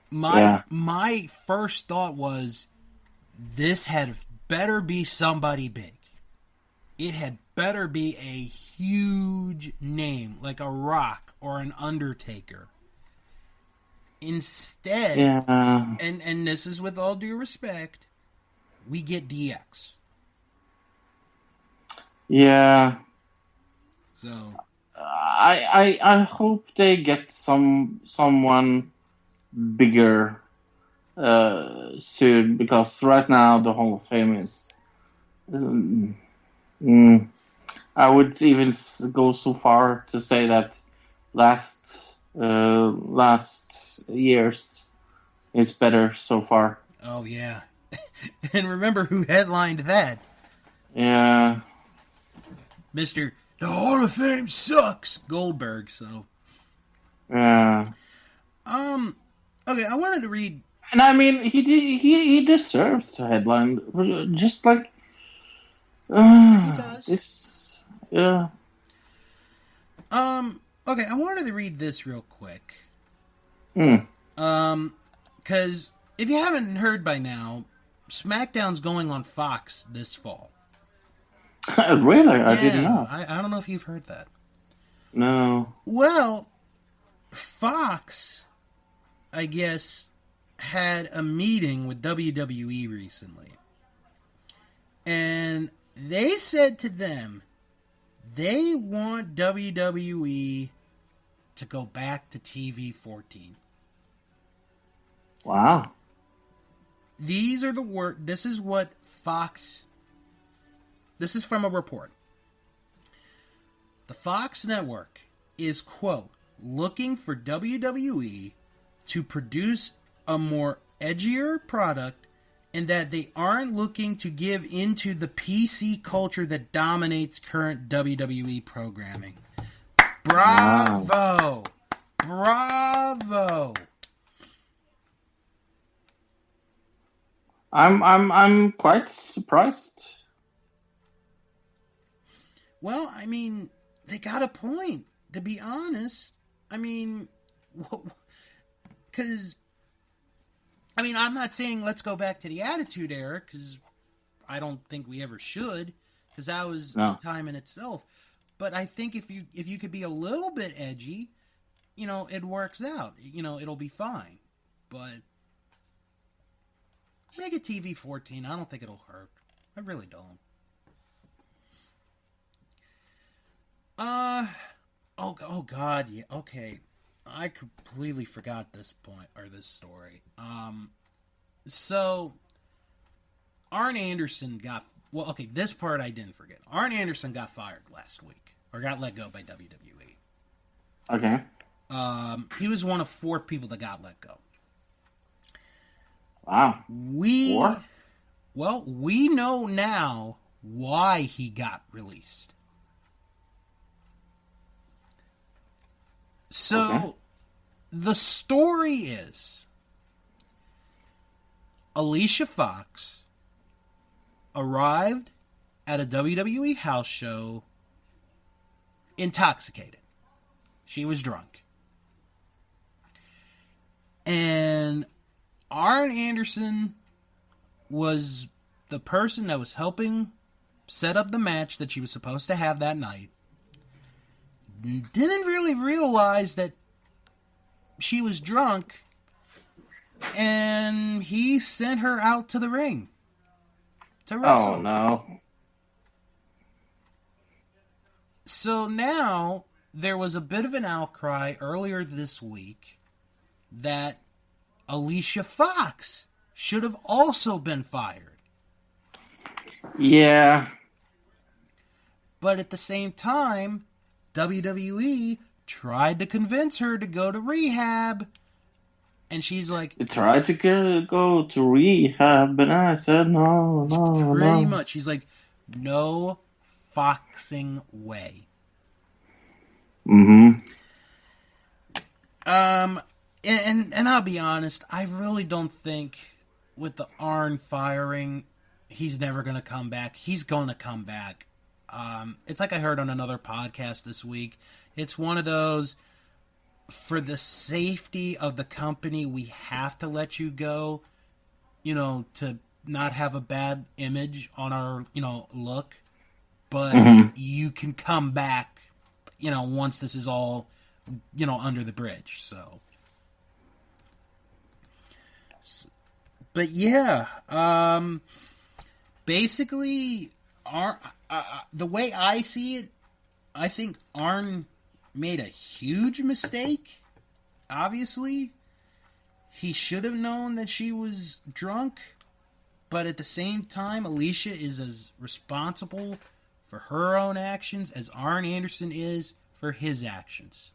my first thought was, this had better be somebody big. It had better be a huge name, like a Rock or an Undertaker. Instead, and this is with all due respect, we get DX. Yeah. So I hope they get someone bigger soon, because right now the Hall of Fame is. I would even go so far to say that last year's is better so far. Oh yeah, and remember who headlined that? Yeah, Mr. The Hall of Fame sucks, Goldberg. So yeah. Okay, I wanted to read, and I mean he deserves to headline, just like he does. This, yeah. Okay, I wanted to read this real quick. Because if you haven't heard by now, SmackDown's going on Fox this fall. Really? I didn't know. I don't know if you've heard that. No. Well, Fox, I guess, had a meeting with WWE recently. And they said to them, they want WWE to go back to TV 14. Wow. these are the word. This is what Fox. This is from a report. The Fox network is, quote, looking for WWE to produce a more edgier product, and that they aren't looking to give into the PC culture that dominates current WWE programming. Bravo! Wow. Bravo! I'm quite surprised. Well, I mean, they got a point, to be honest. I mean, because, I mean, I'm not saying let's go back to the Attitude Era, because I don't think we ever should, because that was a time in itself. But I think if you could be a little bit edgy, you know, it works out. You know, it'll be fine. But make it TV-14. I don't think it'll hurt. I really don't. Oh God, yeah, okay. I completely forgot this point, or this story. So, Arn Anderson got, well, okay, this part I didn't forget. Arn Anderson got fired last week, or got let go by WWE. Okay. He was one of 4 people that got let go. Wow. 4? Well, we know now why he got released. So, the story is, Alicia Fox arrived at a WWE house show intoxicated. She was drunk. And Arn Anderson was the person that was helping set up the match that she was supposed to have that night. Didn't really realize that she was drunk, and he sent her out to the ring to wrestle. Oh, no. So now, there was a bit of an outcry earlier this week that Alicia Fox should have also been fired. Yeah. But at the same time, WWE tried to convince her to go to rehab, and she's like... I tried to go to rehab, but I said no. Pretty much. She's like, no foxing way. Mm-hmm. And I'll be honest, I really don't think with the Arn firing, he's never going to come back. He's going to come back. It's like I heard on another podcast this week. It's one of those, for the safety of the company, we have to let you go, you know, to not have a bad image on our, you know, look. But you can come back, you know, once this is all, you know, under the bridge. So but yeah, basically, the way I see it, I think Arn made a huge mistake. Obviously, he should have known that she was drunk, but at the same time, Alicia is as responsible for her own actions as Arn Anderson is for his actions.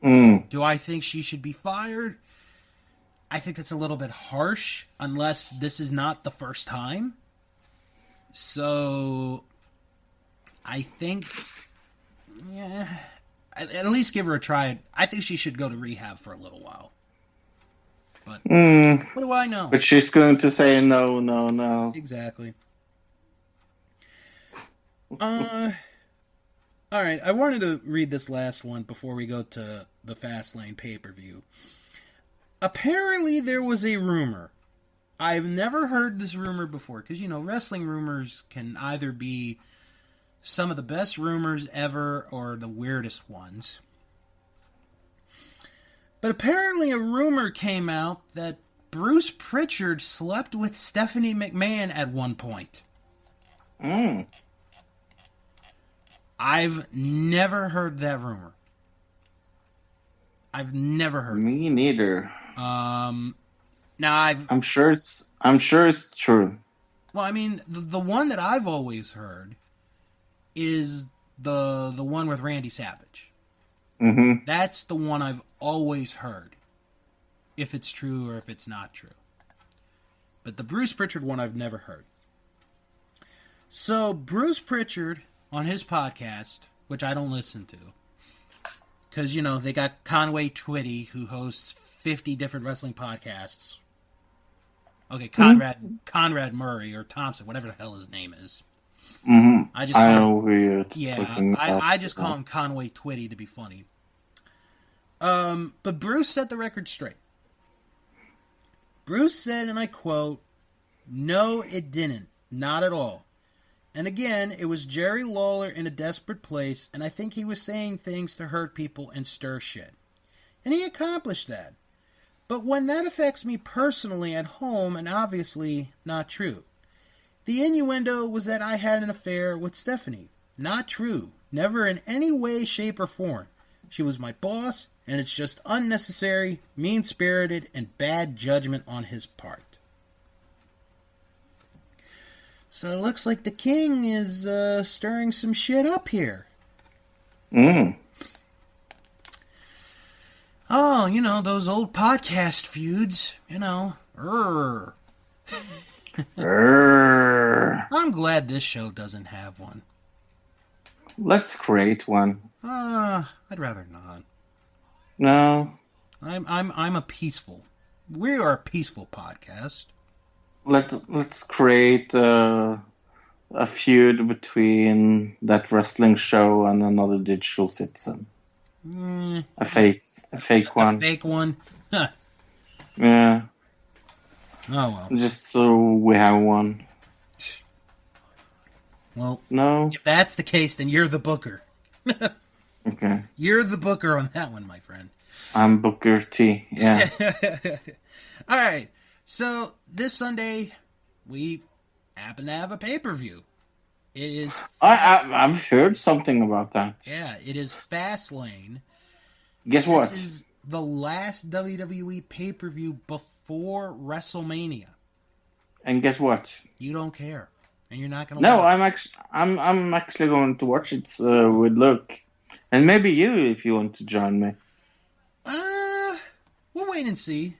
Do I think she should be fired? I think that's a little bit harsh, unless this is not the first time. So, I think, yeah, at least give her a try. I think she should go to rehab for a little while. But what do I know? But she's going to say no. Exactly. All right, I wanted to read this last one before we go to the Fastlane pay-per-view. Apparently, there was a rumor. I've never heard this rumor before, because, you know, wrestling rumors can either be some of the best rumors ever or the weirdest ones. But apparently a rumor came out that Bruce Pritchard slept with Stephanie McMahon at one point. I've never heard that rumor. I've never heard Me neither. Now I'm sure it's true. well, I mean, the one that I've always heard is the one with Randy Savage. Mm-hmm. That's the one I've always heard. If it's true or if it's not true. But the Bruce Pritchard one I've never heard. So Bruce Pritchard on his podcast, which I don't listen to, because, you know, they got Conway Twitty, who hosts 50 different wrestling podcasts. Okay, Conrad Murray or Thompson, whatever the hell his name is. Mm-hmm. I know who you're talking about. I just call him Conway Twitty to be funny. But Bruce set the record straight. Bruce said, and I quote, "No, it didn't. Not at all. And again, it was Jerry Lawler in a desperate place, and I think he was saying things to hurt people and stir shit. And he accomplished that. But when that affects me personally at home, and obviously not true. The innuendo was that I had an affair with Stephanie. Not true. Never in any way, shape, or form. She was my boss, and it's just unnecessary, mean-spirited, and bad judgment on his part." So it looks like the king is stirring some shit up here. Oh, you know, those old podcast feuds, you know. I'm glad this show doesn't have one. Let's create one. I'd rather not. No. I'm a peaceful. We are a peaceful podcast. Let's create a feud between that wrestling show and another digital citizen. A fake one. A fake one? Huh. Yeah. Oh, well. Just so we have one. Well, no. If that's the case, then you're the booker. Okay. You're the booker on that one, my friend. I'm Booker T. Yeah. All right. So this Sunday, we happen to have a pay-per-view. It is. I've heard something about that. Yeah, it is Fastlane. Guess what? This is the last WWE pay-per-view before WrestleMania. And guess what? You don't care, and you're not going to. No, I'm actually going to watch it with Luke, and maybe you if you want to join me. We'll wait and see.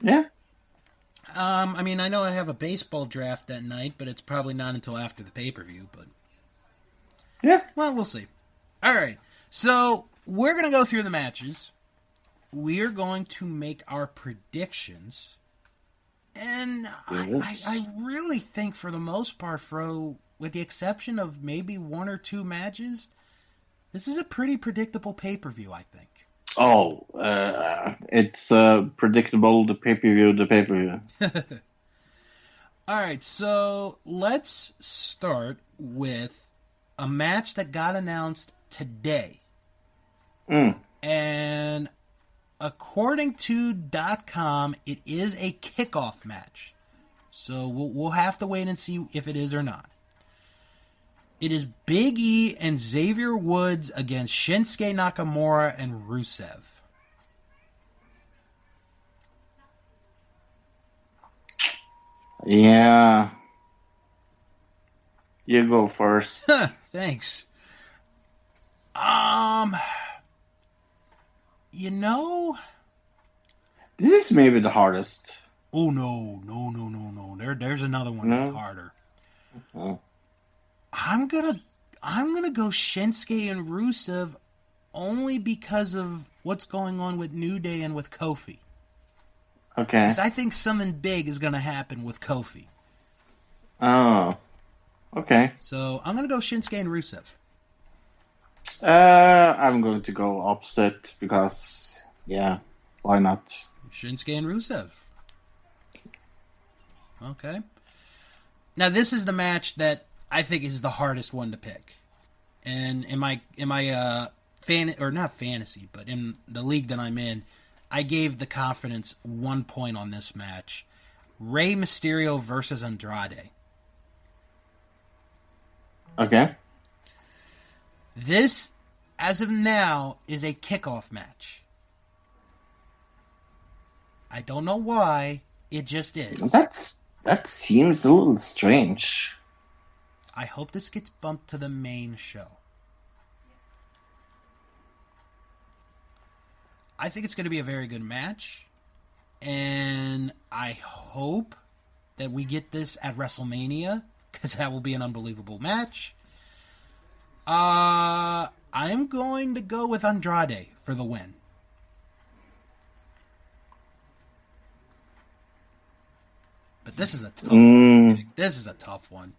Yeah. I mean, I know I have a baseball draft that night, but it's probably not until after the pay-per-view. But yeah, well, we'll see. All right, so we're going to go through the matches. We are going to make our predictions. And I really think for the most part, Fro, with the exception of maybe one or two matches, this is a pretty predictable pay-per-view, I think. Oh, it's predictable, the pay-per-view. All right, so let's start with a match that got announced today. And according to .com, it is a kickoff match. So we'll have to wait and see if it is or not. It is Big E and Xavier Woods against Shinsuke Nakamura and Rusev. Yeah. You go first. Thanks. You know, this is maybe the hardest. Oh no. There's another one that's harder. Oh. I'm gonna go Shinsuke and Rusev only because of what's going on with New Day and with Kofi. Okay. Because I think something big is gonna happen with Kofi. Oh. Okay. So I'm gonna go Shinsuke and Rusev. I'm going to go opposite because, yeah, why not? Shinsuke and Rusev. Okay. Now this is the match that I think is the hardest one to pick. And in my not fantasy, but in the league that I'm in, I gave the confidence 1 point on this match. Rey Mysterio versus Andrade. Okay. This, as of now, is a kickoff match. I don't know why, It just is. That seems a little strange. I hope this gets bumped to the main show. I think it's going to be a very good match. And I hope that we get this at WrestleMania, because that will be an unbelievable match. I'm going to go with Andrade for the win. But this is a tough one. This is a tough one.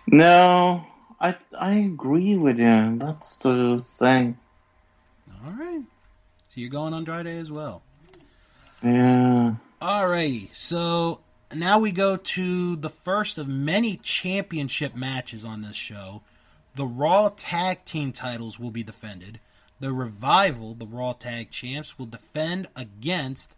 No, I agree with you. That's the thing. All right. So you're going Andrade as well. Yeah. Alrighty, so now we go to the first of many championship matches on this show. The Raw Tag Team titles will be defended. The Revival, the Raw Tag Champs, will defend against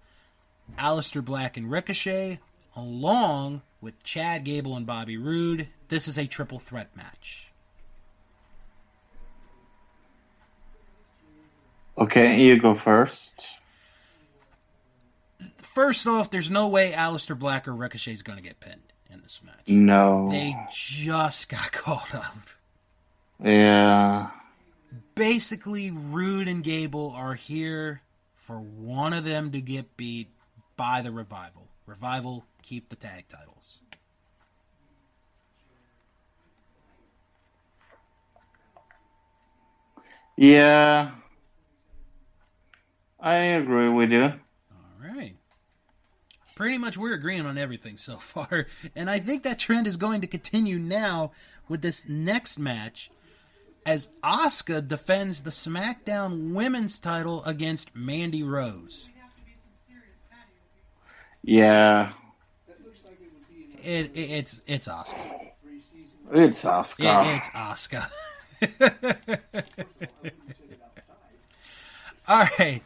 Aleister Black and Ricochet, along with Chad Gable and Bobby Roode. This is a triple threat match. Okay, you go first. First off, there's no way Aleister Black or Ricochet is going to get pinned in this match. No. They just got caught up. Yeah. Basically, Rude and Gable are here for one of them to get beat by the Revival. Revival keep the tag titles. Yeah. I agree with you. All right. Pretty much we're agreeing on everything so far. And I think that trend is going to continue now with this next match as Asuka defends the SmackDown Women's title against Mandy Rose. Yeah. It's Asuka. It's Asuka. Yeah, it's Asuka. All right.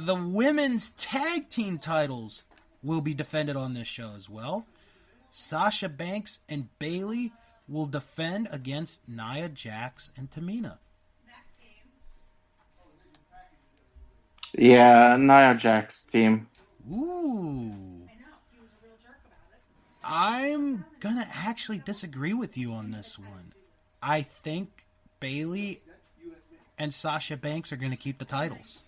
The women's tag team titles will be defended on this show as well. Sasha Banks and Bayley will defend against Nia Jax and Tamina. Yeah, Nia Jax team. Ooh. I'm gonna actually disagree with you on this one. I think Bayley and Sasha Banks are gonna keep the titles.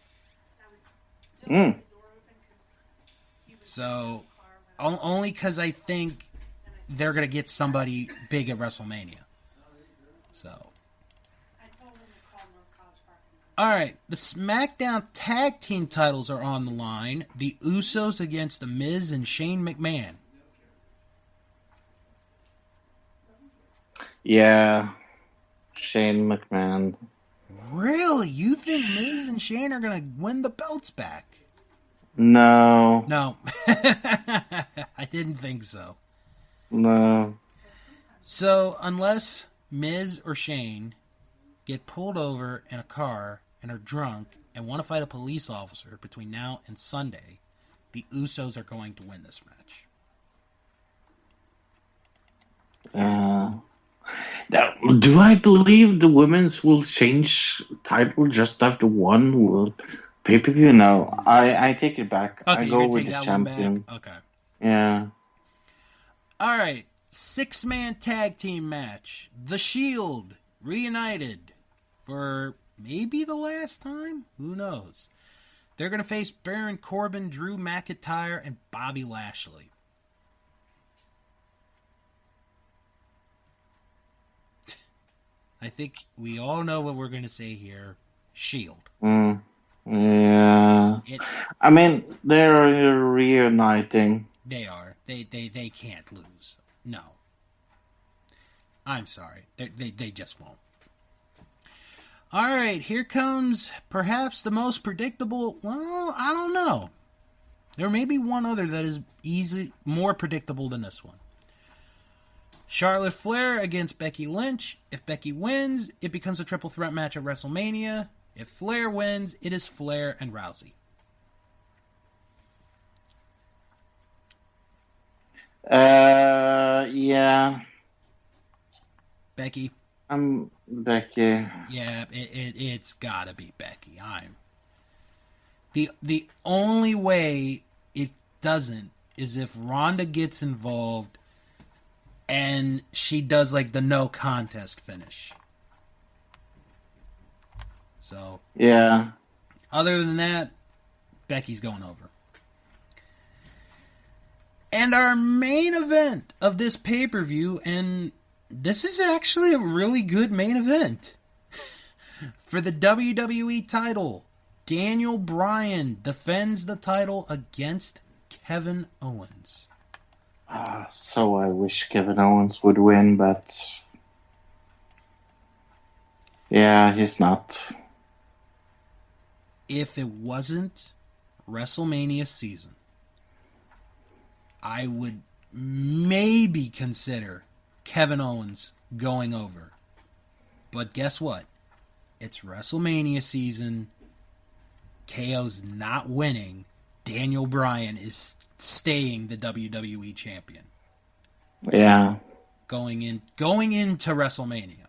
So, only because I think they're going to get somebody big at WrestleMania. So. Alright, the SmackDown Tag Team titles are on the line. The Usos against The Miz and Shane McMahon. Yeah. Shane McMahon. Really? You think Miz and Shane are going to win the belts back? No. No. I didn't think so. No. So, unless Miz or Shane get pulled over in a car and are drunk and want to fight a police officer between now and Sunday, the Usos are going to win this match. Now, do I believe the women's will change title just after one will pay-per-view? No, I take it back. Okay, I go with the champion. Okay. Yeah. All right. 6-man tag team match. The Shield reunited for maybe the last time? Who knows? They're going to face Baron Corbin, Drew McIntyre, and Bobby Lashley. I think we all know what we're going to say here. Shield. Yeah. I mean, they're reuniting. They are. They can't lose. No. I'm sorry. They just won't. All right, here comes perhaps the most predictable. Well, I don't know. There may be one other that is more predictable than this one. Charlotte Flair against Becky Lynch. If Becky wins, it becomes a triple threat match at WrestleMania. If Flair wins, it is Flair and Rousey. Yeah. Becky. Becky. Yeah, it's gotta be Becky. The only way it doesn't is if Ronda gets involved and she does like the no contest finish. So, Yeah. other than that, Becky's going over. And our main event of this pay-per-view, and this is actually a really good main event. For the WWE title, Daniel Bryan defends the title against Kevin Owens. So I wish Kevin Owens would win, but yeah, he's not. If it wasn't WrestleMania season, I would maybe consider Kevin Owens going over. But guess what? It's WrestleMania season. KO's not winning. Daniel Bryan is staying the WWE champion. Yeah. Going into WrestleMania.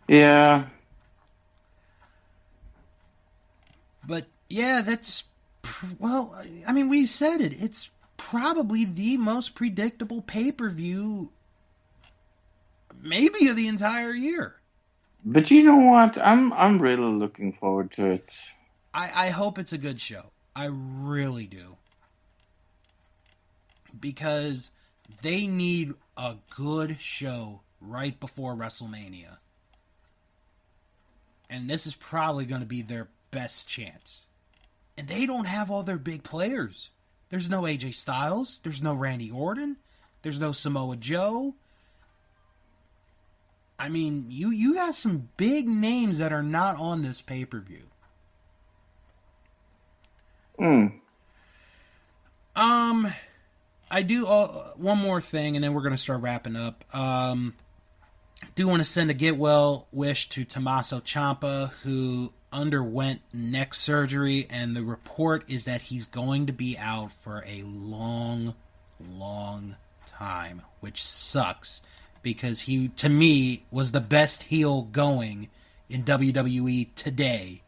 Yeah. But yeah, that's, well, I mean, we said it. It's probably the most predictable pay-per-view maybe of the entire year. But you know what? I'm really looking forward to it. I hope it's a good show. I really do. Because they need a good show right before WrestleMania. And this is probably going to be their best chance. And they don't have all their big players. There's no AJ Styles. There's no Randy Orton. There's no Samoa Joe. I mean, you got some big names that are not on this pay-per-view. I do one more thing, and then we're going to start wrapping up. Do want to send a get well wish to Tommaso Ciampa, who underwent neck surgery, and the report is that he's going to be out for a long, long time, which sucks because he, to me, was the best heel going in WWE today.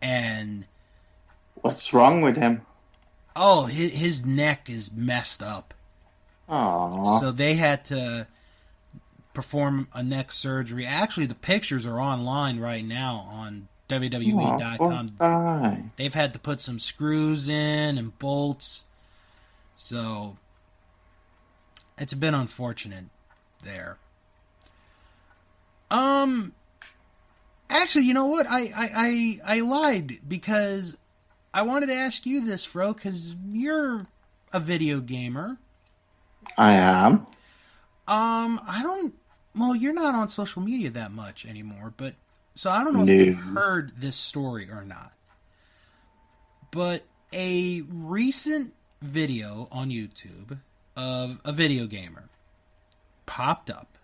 And what's wrong with him? Oh, his neck is messed up. Aww. So they had to perform a neck surgery. Actually, the pictures are online right now on WWE.com. They've had to put some screws in and bolts. So it's a bit unfortunate there. Actually, you know what? I lied because I wanted to ask you this, Fro, because you're a video gamer. I am. Well, you're not on social media that much anymore, but so I don't know if you've heard this story or not. But a recent video on YouTube of a video gamer popped up,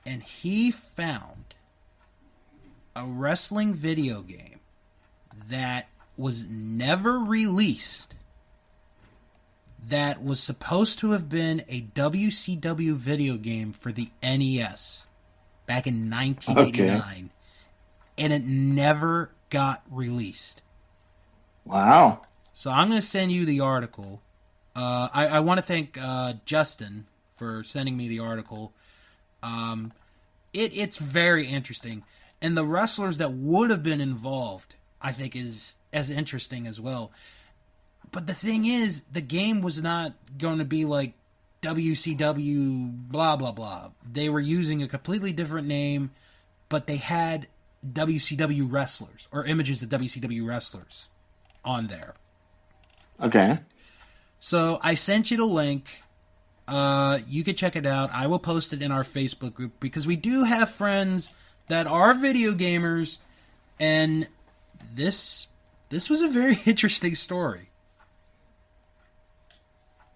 and he found a wrestling video game that was never released, that was supposed to have been a WCW video game for the NES back in 1989, and it never got released. Wow. So I'm going to send you the article. I want to thank Justin for sending me the article. It's very interesting. And the wrestlers that would have been involved, I think, is as interesting as well. But the thing is, the game was not going to be like WCW blah, blah, blah. They were using a completely different name, but they had WCW wrestlers, or images of WCW wrestlers on there. Okay. So I sent you the link. You can check it out. I will post it in our Facebook group because we do have friends that are video gamers, and this was a very interesting story.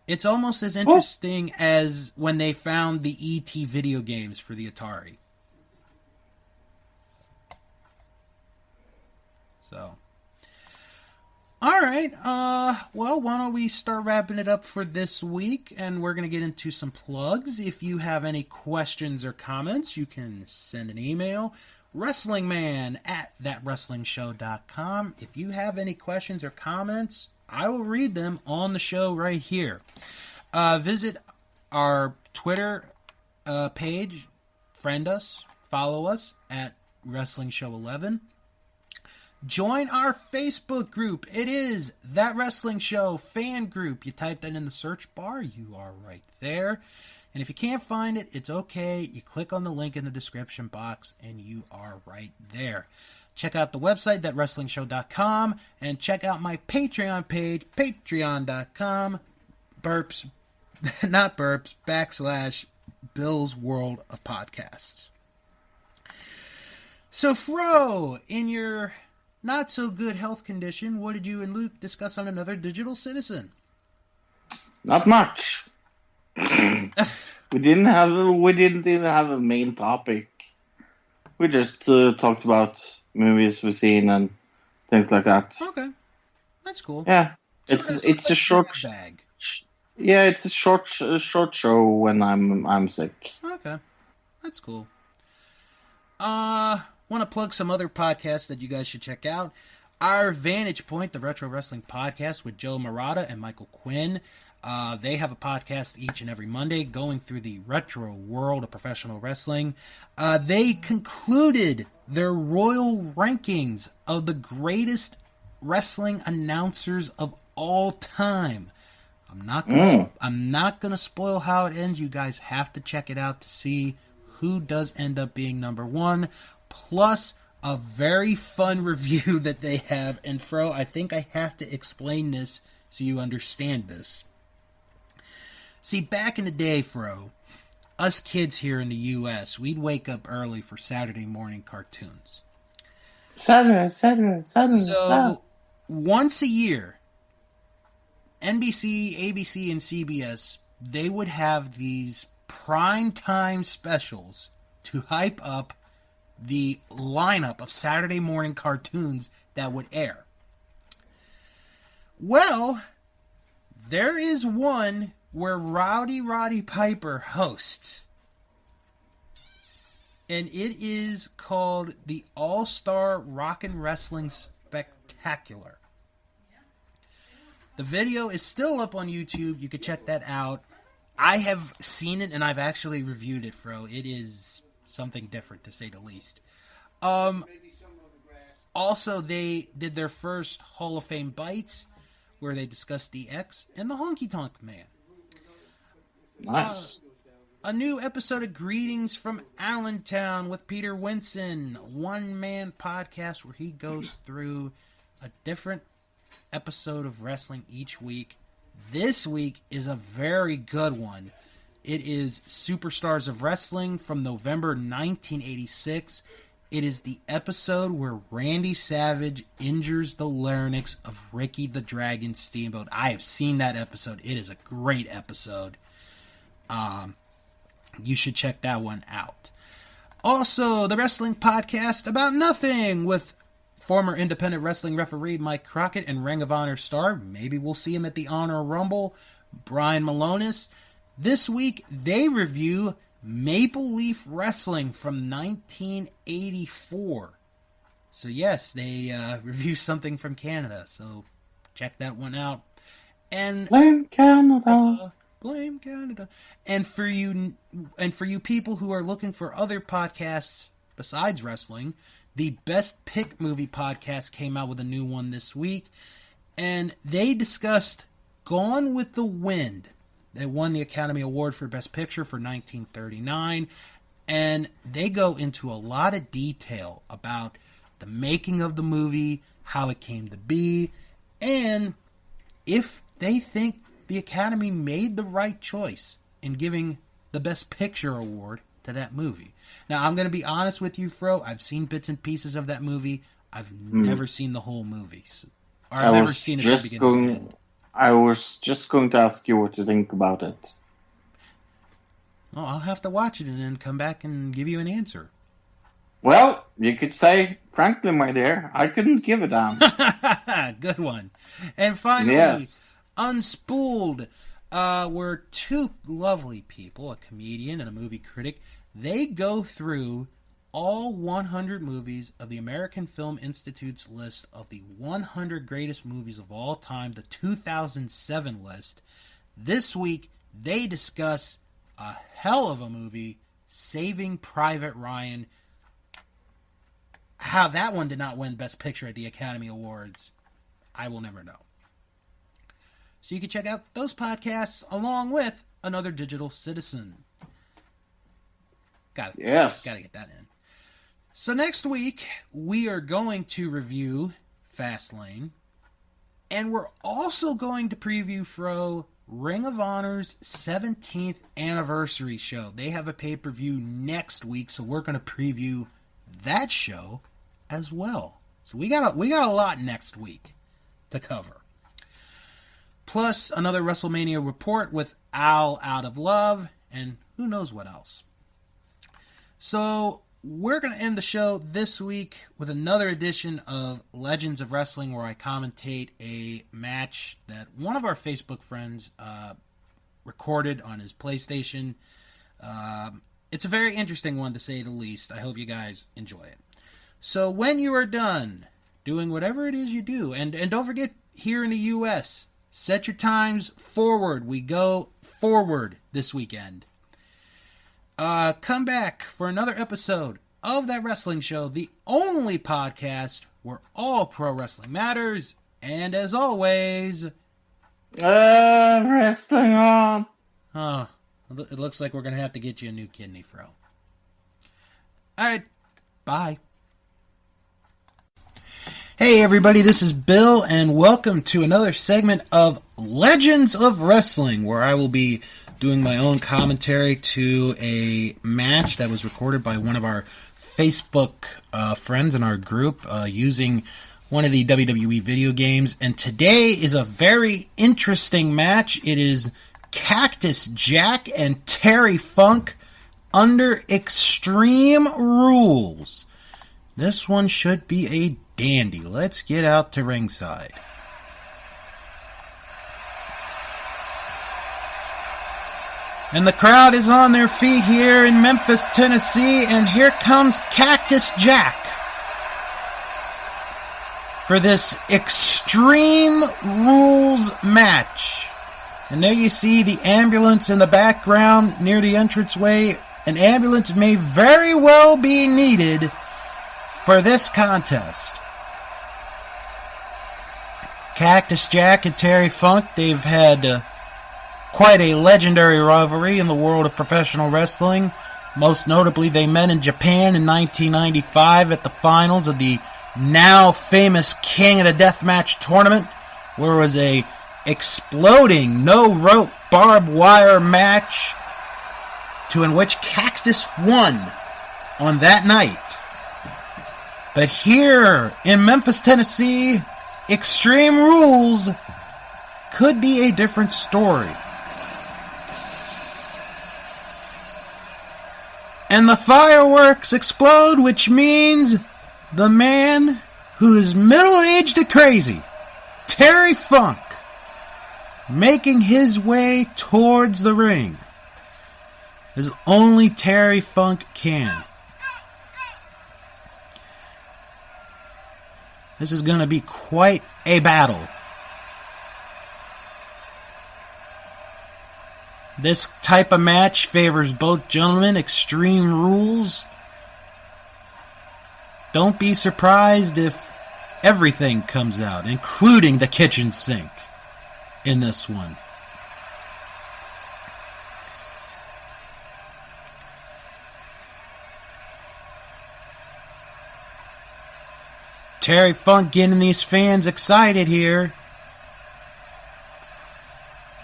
It's almost as interesting as when they found the E.T. video games for the Atari. So, all right. Well, why don't we start wrapping it up for this week, and we're going to get into some plugs. If you have any questions or comments, you can send an email. WrestlingMan at thatwrestlingshow.com. If you have any questions or comments, I will read them on the show right here. Visit our Twitter page, friend us, follow us at Wrestling Show 11. Join our Facebook group. It is That Wrestling Show fan group. You type that in the search bar, you are right there. And if you can't find it, it's okay. You click on the link in the description box and you are right there. Check out the website, thatwrestlingshow.com, and check out my Patreon page, patreon.com, / Bill's World of Podcasts. So, Fro, in your not so good health condition, what did you and Luke discuss on Another Digital Citizen? Not much. We didn't even have a main topic. We just talked about movies we've seen and things like that. Okay, that's cool. Yeah, it's a short bag. Yeah, it's a short show when I'm sick. Okay, that's cool. Want to plug some other podcasts that you guys should check out. Our Vantage Point, the Retro Wrestling Podcast with Joe Murata and Michael Quinn. They have a podcast each and every Monday going through the retro world of professional wrestling. They concluded their royal rankings of the greatest wrestling announcers of all time. I'm not gonna spoil how it ends. You guys have to check it out to see who does end up being number one. Plus a very fun review that they have. And Fro, I think I have to explain this so you understand this. See, back in the day, Fro, us kids here in the U.S., we'd wake up early for Saturday morning cartoons. Saturday. So, once a year, NBC, ABC, and CBS, they would have these primetime specials to hype up the lineup of Saturday morning cartoons that would air. Well, there is one where Rowdy Roddy Piper hosts. And it is called the All-Star Rockin' Wrestling Spectacular. The video is still up on YouTube. You can check that out. I have seen it and I've actually reviewed it, Fro. It is something different, to say the least. Also, they did their first Hall of Fame Bites, where they discussed DX and the Honky Tonk Man. Nice. A new episode of Greetings from Allentown with Peter Winson, one-man podcast where he goes through a different episode of wrestling each week. This week is a very good one. It is Superstars of Wrestling from November 1986. It is the episode where Randy Savage injures the larynx of Ricky the Dragon Steamboat. I have seen that episode. It is a great episode. You should check that one out. Also, the Wrestling Podcast About Nothing with former independent wrestling referee Mike Crockett and Ring of Honor star, maybe we'll see him at the Honor Rumble, Brian Malonis. This week, they review Maple Leaf Wrestling from 1984. So yes, they review something from Canada, so check that one out. And Blame Canada. Blame Canada. And for you people who are looking for other podcasts besides wrestling, the Best Pick Movie podcast came out with a new one this week, and they discussed Gone with the Wind. They won the Academy Award for Best Picture for 1939, and they go into a lot of detail about the making of the movie, how it came to be, and if they think the Academy made the right choice in giving the Best Picture award to that movie. Now, I'm going to be honest with you, Fro. I've seen bits and pieces of that movie. I've never seen the whole movie. Or I've never seen it from beginning to end. I was just going to ask you what you think about it. Oh, I'll have to watch it and then come back and give you an answer. Well, you could say, frankly, my dear, I couldn't give a damn. Good one. And finally, yes. Unspooled, where two lovely people, a comedian and a movie critic, they go through all 100 movies of the American Film Institute's list of the 100 greatest movies of all time, the 2007 list. This week, they discuss a hell of a movie, Saving Private Ryan. How that one did not win Best Picture at the Academy Awards, I will never know. So you can check out those podcasts along with Another Digital Citizen. Gotta get that in. So next week, we are going to review Fastlane. And we're also going to preview Fro Ring of Honor's 17th anniversary show. They have a pay-per-view next week, so we're going to preview that show as well. So we got a lot next week to cover. Plus another WrestleMania report with Al Out of Love and who knows what else. So we're going to end the show this week with another edition of Legends of Wrestling, where I commentate a match that one of our Facebook friends recorded on his PlayStation. It's a very interesting one, to say the least. I hope you guys enjoy it. So when you are done doing whatever it is you do, and don't forget, here in the U.S., set your times forward. We go forward this weekend. Come back for another episode of That Wrestling Show, the only podcast where all pro wrestling matters. And as always, wrestling on. Oh, it looks like we're going to have to get you a new kidney, Fro. Alright, bye. Hey everybody, this is Bill, and welcome to another segment of Legends of Wrestling, where I will be doing my own commentary to a match that was recorded by one of our Facebook friends in our group using one of the WWE video games. And today is a very interesting match. It is Cactus Jack and Terry Funk under Extreme Rules. This one should be a dandy. Let's get out to ringside. And the crowd is on their feet here in Memphis, Tennessee, and here comes Cactus Jack for this Extreme Rules match. And there you see the ambulance in the background near the entranceway. An ambulance may very well be needed for this contest. Cactus Jack and Terry Funk, they've had quite a legendary rivalry in the world of professional wrestling. Most notably, they met in Japan in 1995 at the finals of the now famous King of the Deathmatch tournament, where it was a exploding no-rope barbed wire match in which Cactus won on that night. But here in Memphis, Tennessee, Extreme Rules could be a different story. And the fireworks explode, which means the man who is middle-aged and crazy, Terry Funk, making his way towards the ring, as only Terry Funk can. This is going to be quite a battle. This type of match favors both gentlemen. Extreme Rules. Don't be surprised if everything comes out, including the kitchen sink, in this one. Terry Funk getting these fans excited here.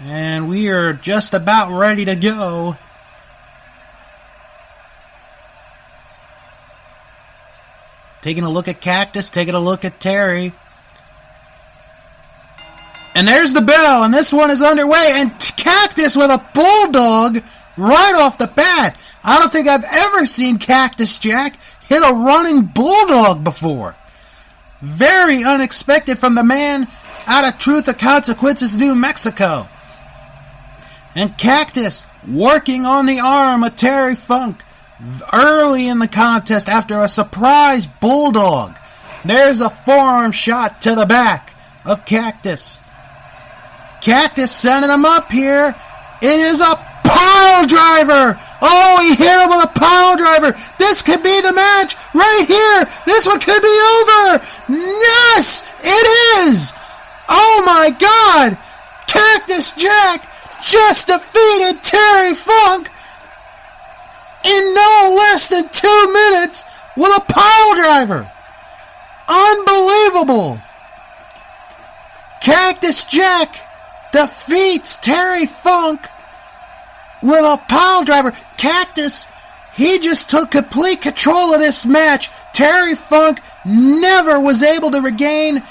And we are just about ready to go. Taking a look at Cactus, taking a look at Terry. And there's the bell, and this one is underway. And Cactus with a bulldog right off the bat. I don't think I've ever seen Cactus Jack hit a running bulldog before. Very unexpected from the man out of Truth or Consequences, New Mexico. And Cactus working on the arm of Terry Funk. early in the contest after a surprise bulldog. There's a forearm shot to the back of Cactus. Cactus sending him up here. It is a pile driver. Oh, he hit him with a pile driver. This could be the match right here. This one could be over. Yes, it is. Oh my God. Cactus Jack just defeated Terry Funk in no less than 2 minutes with a pile driver. Unbelievable. Cactus Jack defeats Terry Funk with a pile driver. Cactus, he just took complete control of this match. Terry Funk never was able to regain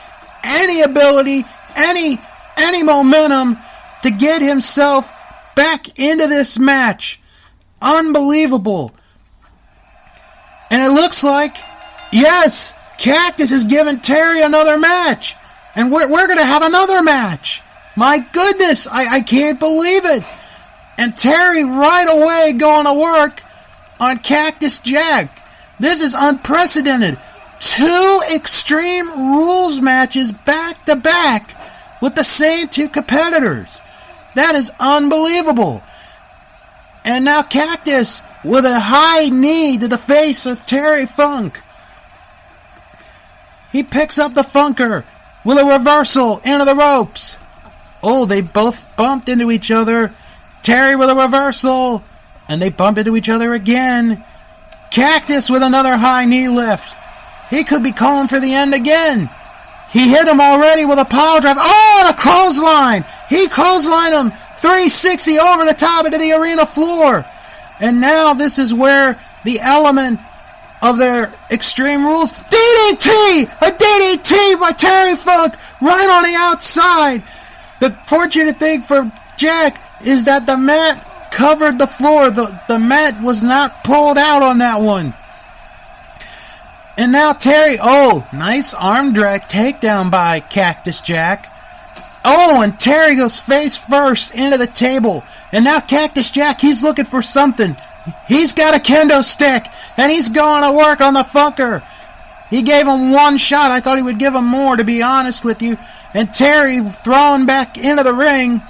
any ability, any momentum to get himself back into this match. Unbelievable. And it looks like, yes, Cactus is giving Terry another match. And we're going to have another match. My goodness, I can't believe it. And Terry right away going to work on Cactus Jack. This is unprecedented. 2 Extreme Rules matches back to back with the same 2 competitors. That is unbelievable. And now Cactus with a high knee to the face of Terry Funk. He picks up the Funker with a reversal into the ropes. Oh, they both bumped into each other. Terry with a reversal. And they bump into each other again. Cactus with another high knee lift. He could be calling for the end again. He hit him already with a pile driver. Oh, and a clothesline. He clotheslined him 360 over the top into the arena floor. And now this is where the element of their Extreme Rules. DDT! A DDT by Terry Funk right on the outside. The fortunate thing for Jack is that the mat covered the floor. The mat was not pulled out on that one. And now Terry, nice arm drag takedown by Cactus Jack. Oh, and Terry goes face first into the table. And now Cactus Jack, he's looking for something. He's got a kendo stick, and he's going to work on the Funker. He gave him 1 shot. I thought he would give him more, to be honest with you. And Terry thrown back into the ring.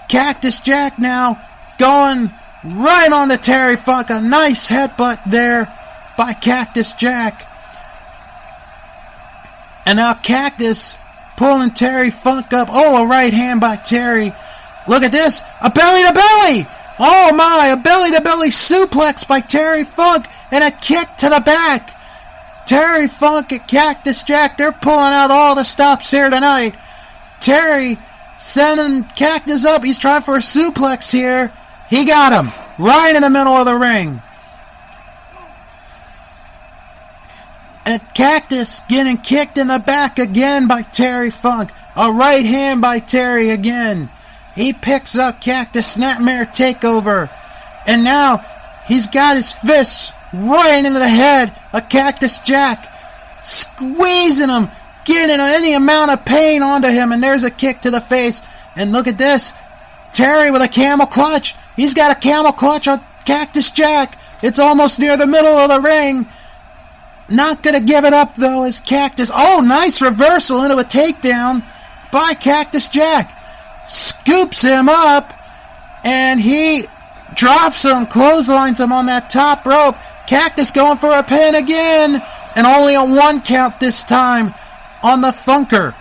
Cactus Jack now going right on to Terry Funk. A nice headbutt there by Cactus Jack. And now Cactus pulling Terry Funk up. Oh, a right hand by Terry. Look at this. A belly to belly. Oh my, a belly to belly suplex by Terry Funk and a kick to the back. Terry Funk and Cactus Jack, they're pulling out all the stops here tonight. Terry sending Cactus up. He's trying for a suplex here. He got him right in the middle of the ring. And Cactus getting kicked in the back again by Terry Funk. A right hand by Terry again. He picks up Cactus Snapmare Takeover. And now he's got his fists right into the head of Cactus Jack. Squeezing him. Getting any amount of pain onto him. And there's a kick to the face. And look at this. Terry with a camel clutch. He's got a camel clutch on Cactus Jack. It's almost near the middle of the ring. Not going to give it up, though, as Cactus. Oh, nice reversal into a takedown by Cactus Jack. Scoops him up, and he drops him, clotheslines him on that top rope. Cactus going for a pin again, and only a 1 count this time on the Funker.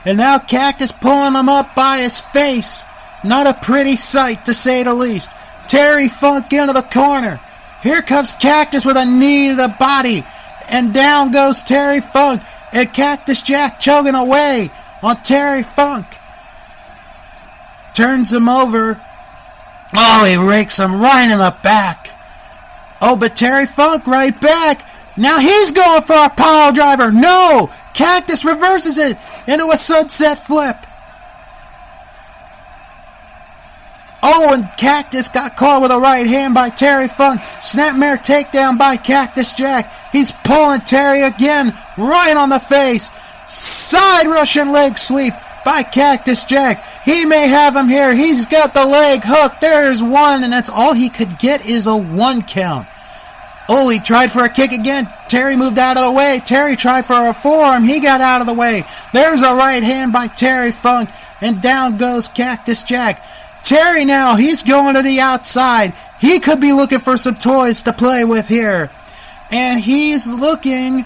And now Cactus pulling him up by his face. Not a pretty sight, to say the least. Terry Funk into the corner. Here comes Cactus with a knee to the body. And down goes Terry Funk. And Cactus Jack choking away on Terry Funk. Turns him over. Oh, he rakes him right in the back. Oh, but Terry Funk right back. Now he's going for a pile driver. No! Cactus reverses it into a sunset flip. Oh, and Cactus got caught with a right hand by Terry Funk. Snapmare takedown by Cactus Jack. He's pulling Terry again, right on the face. Side Russian leg sweep by Cactus Jack. He may have him here. He's got the leg hooked. There's one, and that's all he could get is a 1 count. Oh, he tried for a kick again. Terry moved out of the way. Terry tried for a forearm. He got out of the way. There's a right hand by Terry Funk, and down goes Cactus Jack. Terry now, he's going to the outside. He could be looking for some toys to play with here. And he's looking,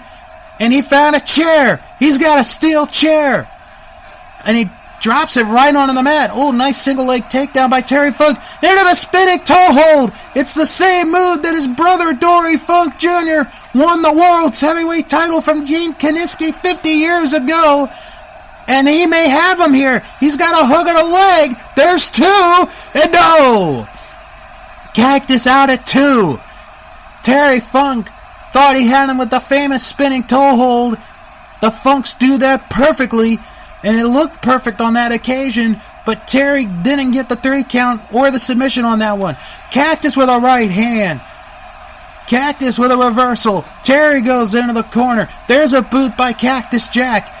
and he found a chair. He's got a steel chair. And he drops it right onto the mat. Oh, nice single leg takedown by Terry Funk. Into the spinning toe hold. It's the same move that his brother Dory Funk Jr. won the world's heavyweight title from Gene Kiniski 50 years ago. And he may have him here. He's got a hook of the leg. There's 2. And no. Cactus out at 2. Terry Funk thought he had him with the famous spinning toe hold. The Funks do that perfectly. And it looked perfect on that occasion. But Terry didn't get the 3 count or the submission on that one. Cactus with a right hand. Cactus with a reversal. Terry goes into the corner. There's a boot by Cactus Jack.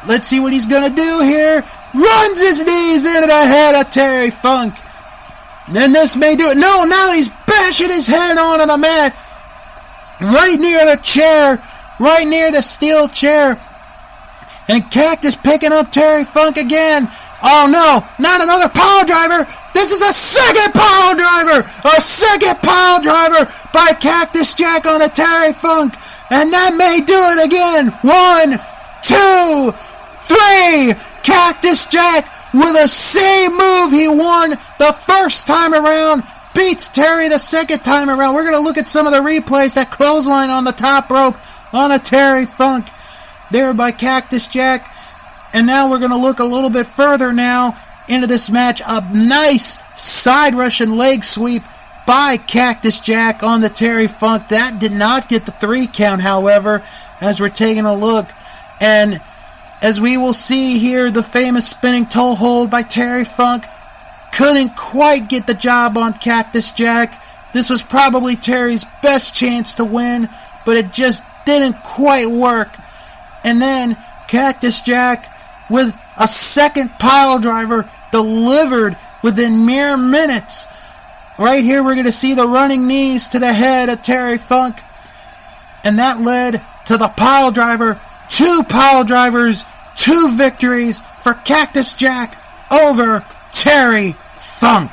Let's see what he's going to do here. Runs his knees into the head of Terry Funk. And this may do it. No, now he's bashing his head onto the mat. Right near the chair. Right near the steel chair. And Cactus picking up Terry Funk again. Oh no, not another pile driver. This is a second pile driver. A second pile driver by Cactus Jack on a Terry Funk. And that may do it again. 1, 2, 3. Cactus Jack with the same move he won the first time around. Beats Terry the second time around. We're going to look at some of the replays. That clothesline on the top rope on a Terry Funk. There by Cactus Jack. And now we're going to look a little bit further now into this match. A nice side Russian leg sweep by Cactus Jack on the Terry Funk. That did not get the 3 count, however, as we're taking a look. And as we will see here, the famous spinning toe hold by Terry Funk couldn't quite get the job on Cactus Jack. This was probably Terry's best chance to win, but it just didn't quite work. And then Cactus Jack with a second pile driver delivered within mere minutes. Right here we're going to see the running knees to the head of Terry Funk. And that led to the pile driver. 2 pile drivers, 2 victories for Cactus Jack over Terry Funk.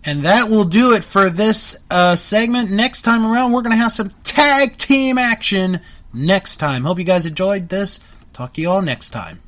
And that will do it for this segment. Next time around, we're going to have some tag team action next time. Hope you guys enjoyed this. Talk to you all next time.